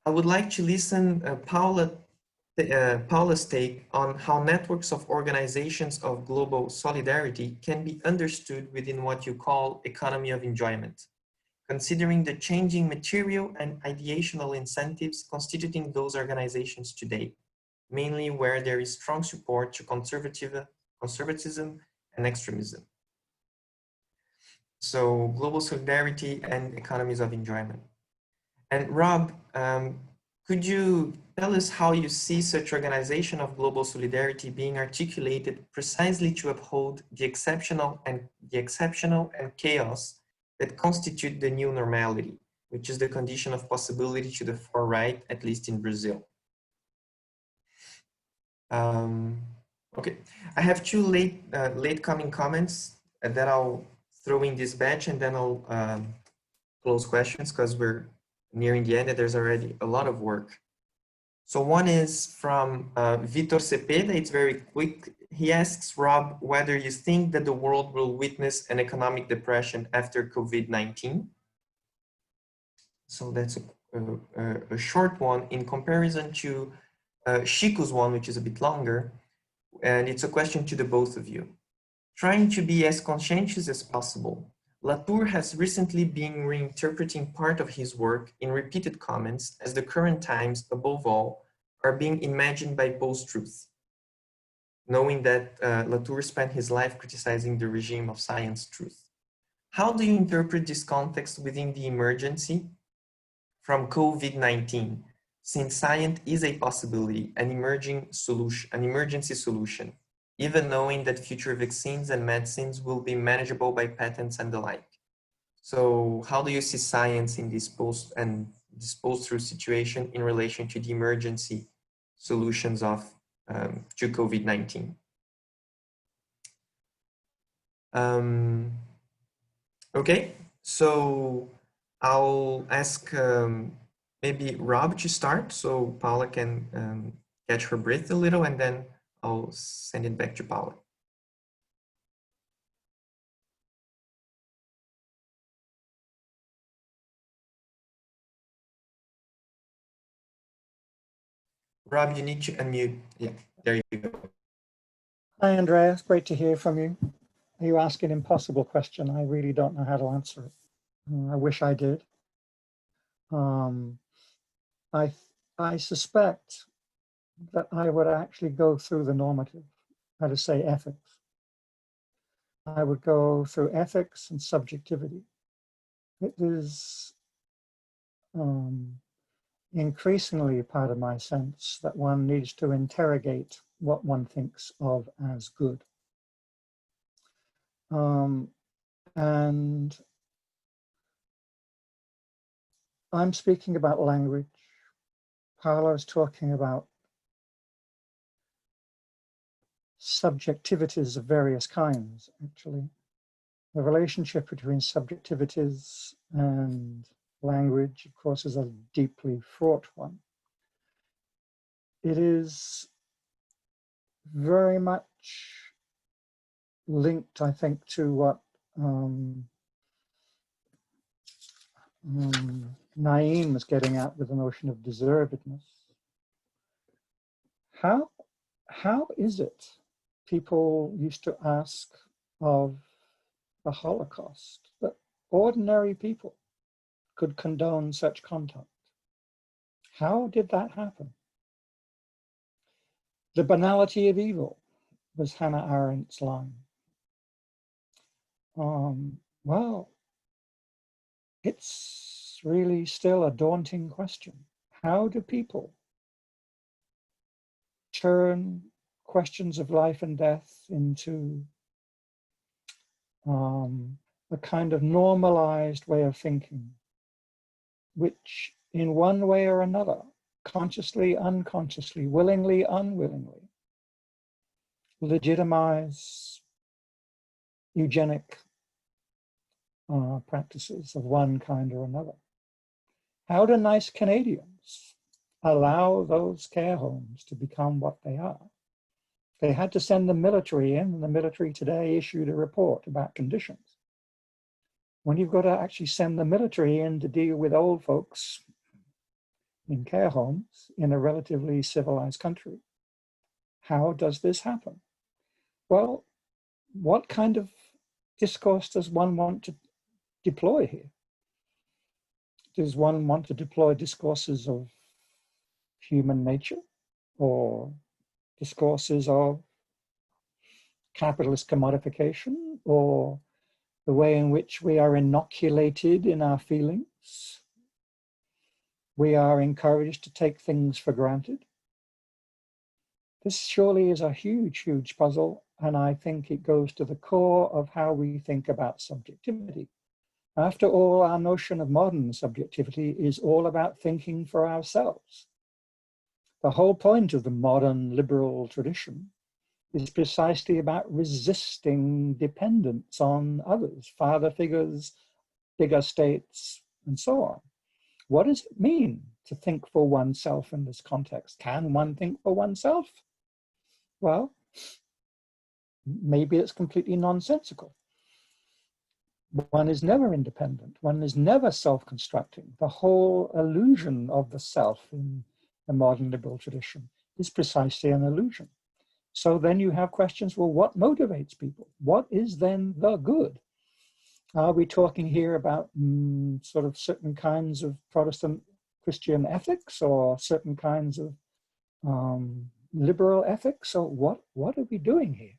I would like to listen Paula's take on how networks of organizations of global solidarity can be understood within what you call economy of enjoyment, considering the changing material and ideational incentives constituting those organizations today, mainly where there is strong support to conservatism and extremism. So global solidarity and economies of enjoyment. And Rob, could you tell us how you see such organization of global solidarity being articulated precisely to uphold the exceptional and chaos that constitute the new normality, which is the condition of possibility to the far right, at least in Brazil. Okay, I have two late coming comments that I'll throw in this batch, and then I'll close questions because we're nearing the end and there's already a lot of work. So one is from Vitor Cepeda. It's very quick. He asks Rob whether you think that the world will witness an economic depression after COVID-19. So that's a short one in comparison to Chico's one, which is a bit longer. And it's a question to the both of you. Trying to be as conscientious as possible, Latour has recently been reinterpreting part of his work in repeated comments as the current times, above all, are being imagined by post-truth, knowing that Latour spent his life criticizing the regime of science truth. How do you interpret this context within the emergency from COVID-19, since science is a possibility, an emergency solution, even knowing that future vaccines and medicines will be manageable by patents and the like? So how do you see science in this post-truth situation in relation to the emergency solutions of to COVID-19? Okay, so I'll ask maybe Rob to start, so Paula can catch her breath a little, and then I'll send it back to Paula. Rob, you need to unmute. Yeah, there you go. Hi, Andreas. Great to hear from you. You ask an impossible question. I really don't know how to answer it. I wish I did. I suspect that I would actually go through the normative, how to say ethics. I would go through ethics and subjectivity. It is increasingly part of my sense that one needs to interrogate what one thinks of as good. And I'm speaking about language. Paula is talking about subjectivities of various kinds, actually. The relationship between subjectivities and language, of course, is a deeply fraught one. It is very much linked, I think, to what Naeem was getting at with the notion of deservedness. How is it people used to ask of the Holocaust that ordinary people could condone such conduct? How did that happen? The banality of evil was Hannah Arendt's line. Well, it's really still a daunting question. How do people turn questions of life and death into a kind of normalized way of thinking, which in one way or another, consciously, unconsciously, willingly, unwillingly, legitimize eugenic practices of one kind or another? How do nice Canadians allow those care homes to become what they are? They had to send the military in, and the military today issued a report about conditions. When you've got to actually send the military in to deal with old folks in care homes in a relatively civilized country, how does this happen? Well, what kind of discourse does one want to deploy here? Does one want to deploy discourses of human nature, or discourses of capitalist commodification, or the way in which we are inoculated in our feelings? We are encouraged to take things for granted. This surely is a huge, huge puzzle, and I think it goes to the core of how we think about subjectivity. After all, our notion of modern subjectivity is all about thinking for ourselves. The whole point of the modern liberal tradition is precisely about resisting dependence on others, father figures, bigger states, and so on. What does it mean to think for oneself in this context? Can one think for oneself? Well, maybe it's completely nonsensical. One is never independent. One is never self-constructing. The whole illusion of the self in the modern liberal tradition is precisely an illusion. So then you have questions, well, what motivates people? What is then the good? Are we talking here about sort of certain kinds of Protestant Christian ethics or certain kinds of liberal ethics? So what are we doing here?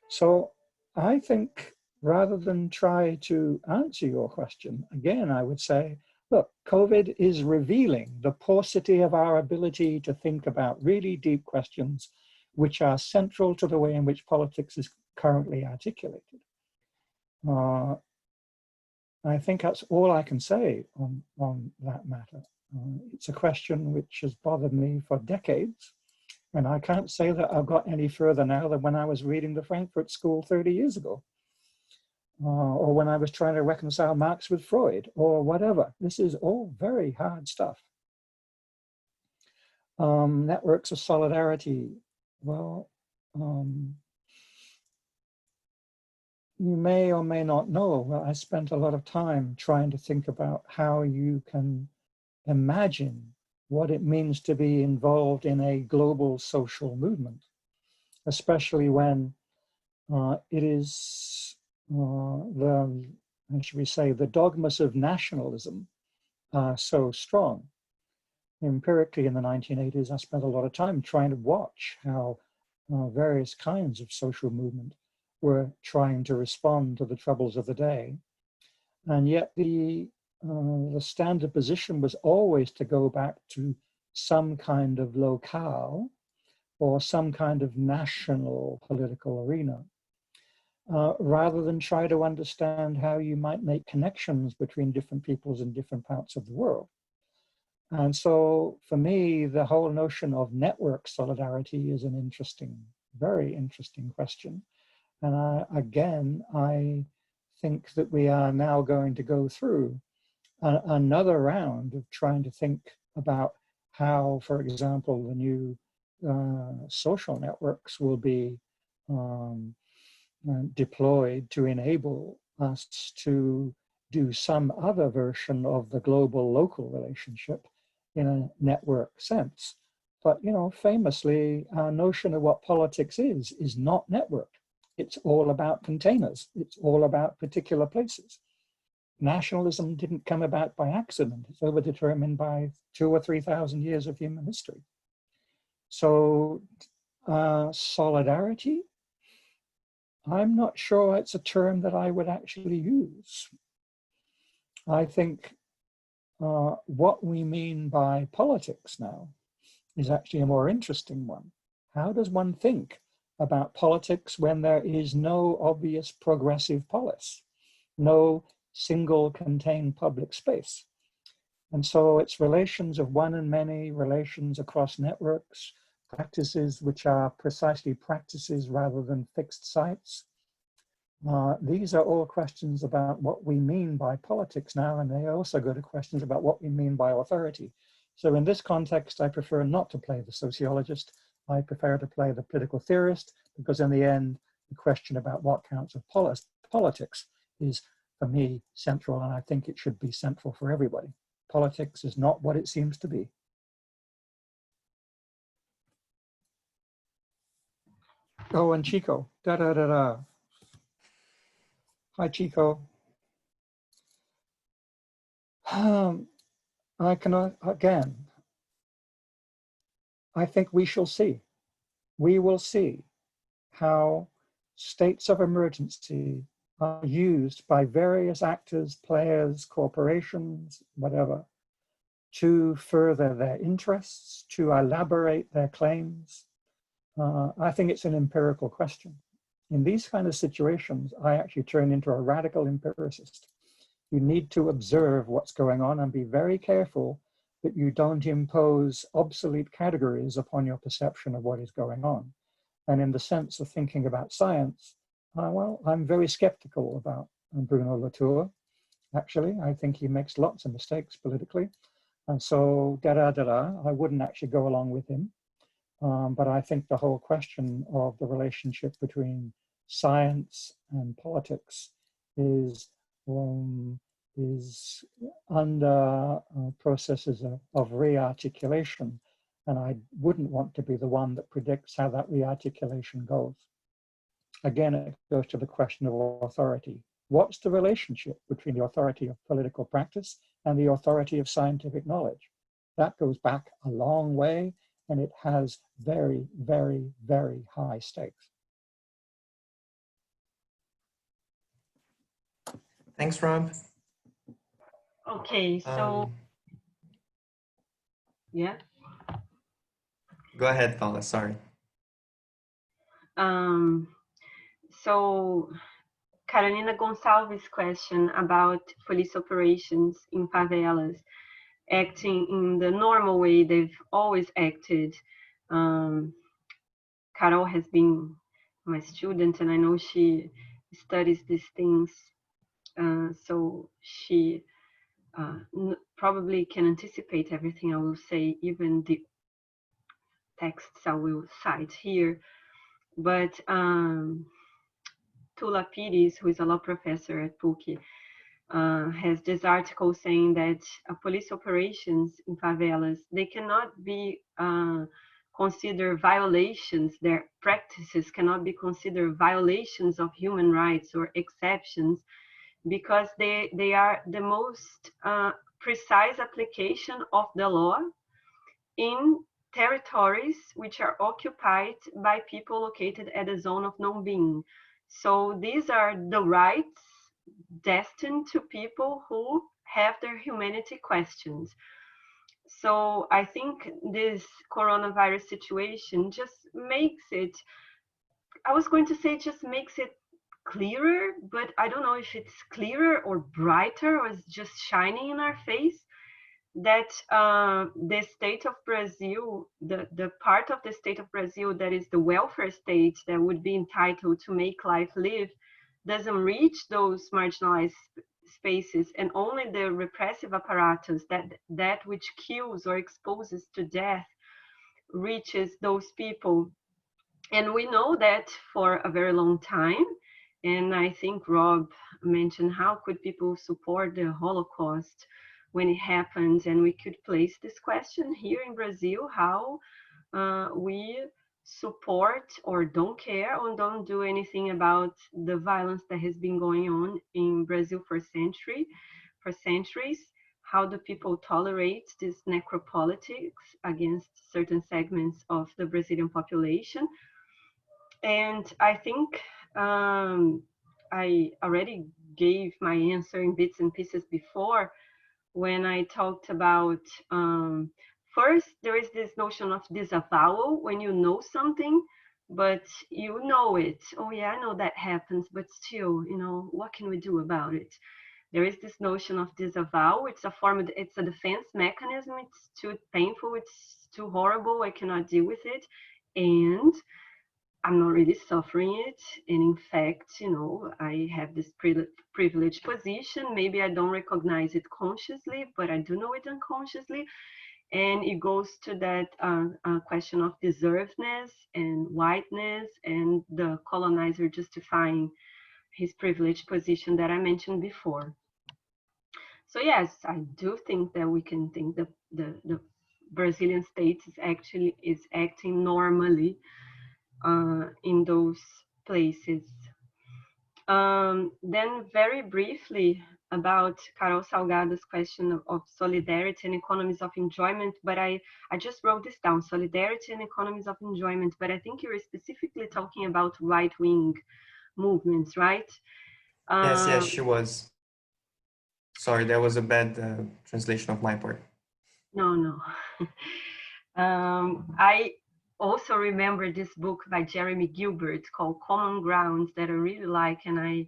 So I think rather than try to answer your question, again, I would say, look, COVID is revealing the paucity of our ability to think about really deep questions which are central to the way in which politics is currently articulated. I think that's all I can say on that matter. It's a question which has bothered me for decades, and I can't say that I've got any further now than when I was reading the Frankfurt School 30 years ago, or when I was trying to reconcile Marx with Freud, or whatever. This is all very hard stuff. Networks of solidarity. Well, you may or may not know, I spent a lot of time trying to think about how you can imagine what it means to be involved in a global social movement, especially when it is how should we say, the dogmas of nationalism are so strong. Empirically in the 1980s, I spent a lot of time trying to watch how various kinds of social movement were trying to respond to the troubles of the day. And yet the standard position was always to go back to some kind of locale or some kind of national political arena, rather than try to understand how you might make connections between different peoples in different parts of the world. And so for me, the whole notion of network solidarity is an interesting, very interesting question. And I think that we are now going to go through another round of trying to think about how, for example, the new social networks will be deployed to enable us to do some other version of the global-local relationship in a network sense. But, you know, famously, our notion of what politics is not networked. It's all about containers. It's all about particular places. Nationalism didn't come about by accident. It's overdetermined by 2,000 or 3,000 years of human history. So solidarity, I'm not sure it's a term that I would actually use. I think what we mean by politics now is actually a more interesting one. How does one think about politics when there is no obvious progressive polis, no single contained public space? And so it's relations of one and many, relations across networks, practices which are precisely practices rather than fixed sites. These are all questions about what we mean by politics now, and they also go to questions about what we mean by authority. So in this context, I prefer not to play the sociologist. I prefer to play the political theorist, because in the end, the question about what counts of politics is, for me, central, and I think it should be central for everybody. Politics is not what it seems to be. Oh, and Chico, da-da-da-da. Hi, Chico. I cannot, again, I think we shall see. We will see how states of emergency are used by various actors, players, corporations, whatever, to further their interests, to elaborate their claims. I think it's an empirical question. In these kind of situations, I actually turn into a radical empiricist. You need to observe what's going on and be very careful that you don't impose obsolete categories upon your perception of what is going on. And in the sense of thinking about science, well, I'm very skeptical about Bruno Latour. Actually, I think he makes lots of mistakes politically. And so, I wouldn't actually go along with him. But I think the whole question of the relationship between science and politics is under processes of rearticulation. And I wouldn't want to be the one that predicts how that rearticulation goes. Again, it goes to the question of authority. What's the relationship between the authority of political practice and the authority of scientific knowledge? That goes back a long way, and it has very, very, very high stakes. Thanks, Rob. Okay, so yeah. Go ahead, Paula, sorry. So Carolina Gonçalves' question about police operations in favelas, acting in the normal way they've always acted. Carol has been my student, and I know she studies these things, so she probably can anticipate everything I will say, even the texts I will cite here. But Tula Pires, who is a law professor at PUC, has this article saying that police operations in favelas, they cannot be considered violations, their practices cannot be considered violations of human rights or exceptions, because they are the most precise application of the law in territories which are occupied by people located at a zone of non-being. So these are the rights destined to people who have their humanity questioned. So I think this coronavirus situation just makes it, I was going to say just makes it clearer, but I don't know if it's clearer or brighter or it's just shining in our face, that the state of Brazil, the part of the state of Brazil that is the welfare state that would be entitled to make life live, doesn't reach those marginalized spaces, and only the repressive apparatus, that which kills or exposes to death, reaches those people. And we know that for a very long time. And I think Rob mentioned, how could people support the Holocaust when it happens? And we could place this question here in Brazil, how we support or don't care or don't do anything about the violence that has been going on in Brazil for centuries. How do people tolerate this necropolitics against certain segments of the Brazilian population? And I think I already gave my answer in bits and pieces before, when I talked about, first, there is this notion of disavowal when you know something, but you know it. Oh yeah, I know that happens, but still, you know, what can we do about it? There is this notion of disavowal. It's a form of, it's a defense mechanism. It's too painful. It's too horrible. I cannot deal with it. And I'm not really suffering it. And in fact, you know, I have this privileged position. Maybe I don't recognize it consciously, but I do know it unconsciously. And it goes to that question of deservedness and whiteness, and the colonizer justifying his privileged position that I mentioned before. So yes, I do think that we can think that the Brazilian state is acting normally in those places. Then very briefly about Carol Salgado's question of solidarity and economies of enjoyment, but I just wrote this down, solidarity and economies of enjoyment, but I think you're specifically talking about right-wing movements, right? Yes, she was. Sorry, that was a bad translation of my part. No. I also remember this book by Jeremy Gilbert called Common Ground that I really like, and I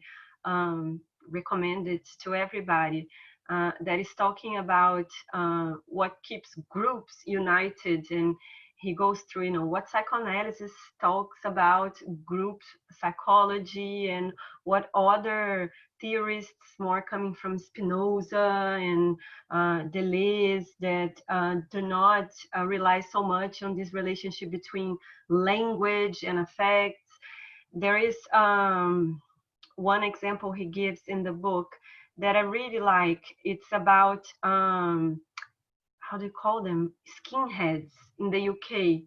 recommend it to everybody. That is talking about what keeps groups united, and he goes through, you know, what psychoanalysis talks about group psychology, and what other theorists, more coming from Spinoza and Deleuze, that do not rely so much on this relationship between language and affects. There is one example he gives in the book that I really like. It's about, how do you call them? Skinheads in the UK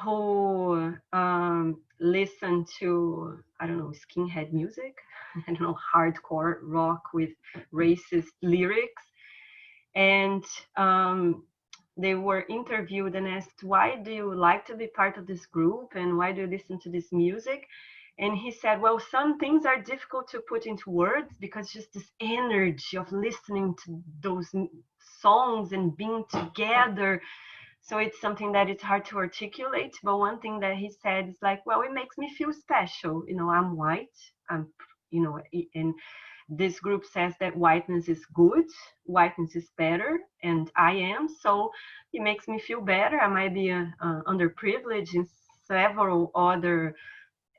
who listen to, I don't know, skinhead music, I don't know, hardcore rock with racist lyrics. And they were interviewed and asked, why do you like to be part of this group? And why do you listen to this music? And he said, well, some things are difficult to put into words because just this energy of listening to those songs and being together. So it's something that it's hard to articulate. But one thing that he said is like, well, it makes me feel special. You know, I'm white, you know, and this group says that whiteness is good, whiteness is better, and I am. So it makes me feel better. I might be underprivileged in several other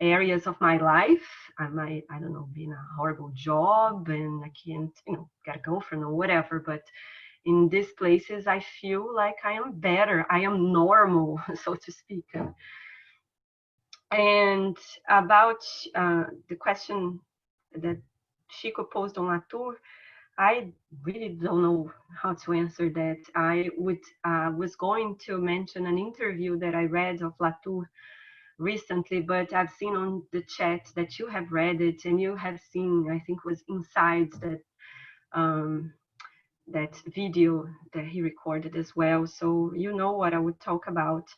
areas of my life. I might, I don't know, be in a horrible job and I can't, you know, get a girlfriend or whatever. But in these places, I feel like I am better. I am normal, so to speak. And about the question that Chico posed on Latour, I really don't know how to answer that. I was going to mention an interview that I read of Latour recently, but I've seen on the chat that you have read it, and you have seen, I think, was inside that that video that he recorded as well. So you know what I would talk about.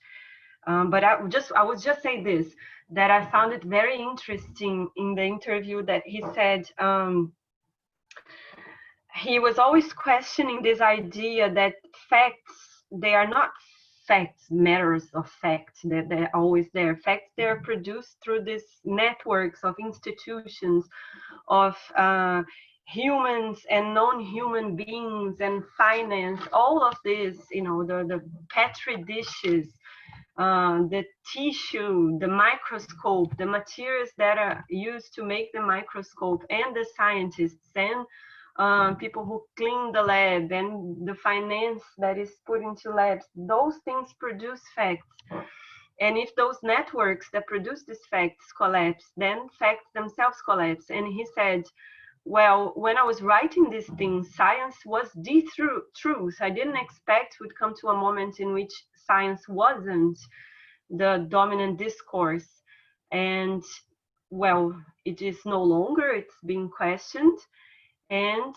But I would just say this, that I found it very interesting in the interview that he said he was always questioning this idea that facts, they are not facts, matters of facts, that they're always there. Facts, they're produced through these networks of institutions, of humans and non-human beings and finance, all of this, you know, the petri dishes, the tissue, the microscope, the materials that are used to make the microscope, and the scientists and people who clean the lab, and the finance that is put into labs. Those things produce facts. And if those networks that produce these facts collapse, then facts themselves collapse. And he said, well, when I was writing these things, science was the truth. I didn't expect it would come to a moment in which science wasn't the dominant discourse. And well, it is no longer, it's being questioned. And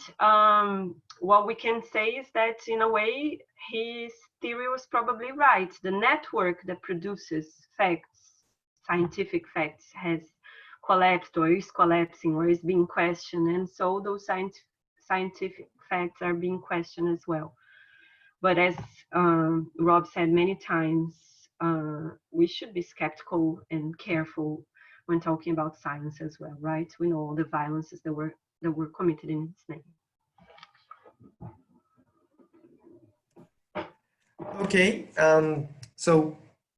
what we can say is that in a way, his theory was probably right. The network that produces facts, scientific facts, has collapsed or is collapsing or is being questioned. And so those scientific facts are being questioned as well. But as Rob said many times, we should be skeptical and careful when talking about science as well, right? We know all the violences that were committed in its name. Okay, so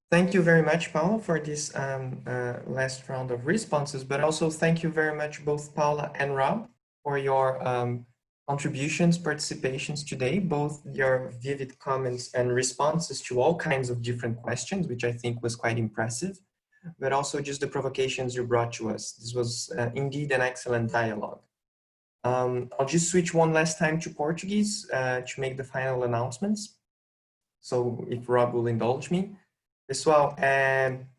thank you very much, Paula, for this last round of responses, but also thank you very much, both Paula and Rob, for your contributions, participations today, both your vivid comments and responses to all kinds of different questions, which I think was quite impressive, but also just the provocations you brought to us. This was indeed an excellent dialogue. I'll just switch one last time to Portuguese to make the final announcements. So, if Rob will indulge me. Pessoal,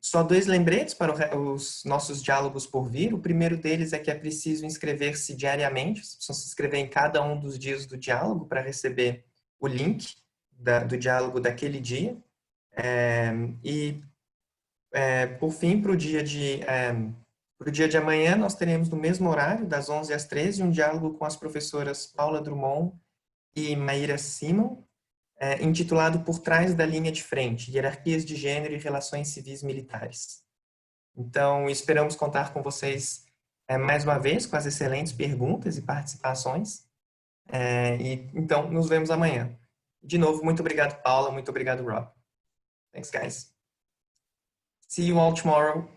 só 2 lembretes para os nossos diálogos por vir. O primeiro deles é que é preciso inscrever-se diariamente. Vocês precisam se inscrever em cada um dos dias do diálogo para receber o link do diálogo daquele dia. Por fim, para o dia de amanhã, nós teremos no mesmo horário, das 11 às 13, um diálogo com as professoras Paula Drummond e Maíra Simon, intitulado Por Trás da Linha de Frente, Hierarquias de Gênero e Relações Civis Militares. Então, esperamos contar com vocês mais uma vez, com as excelentes perguntas e participações. Então, nos vemos amanhã. De novo, muito obrigado, Paula. Muito obrigado, Rob. Thanks, guys. See you all tomorrow.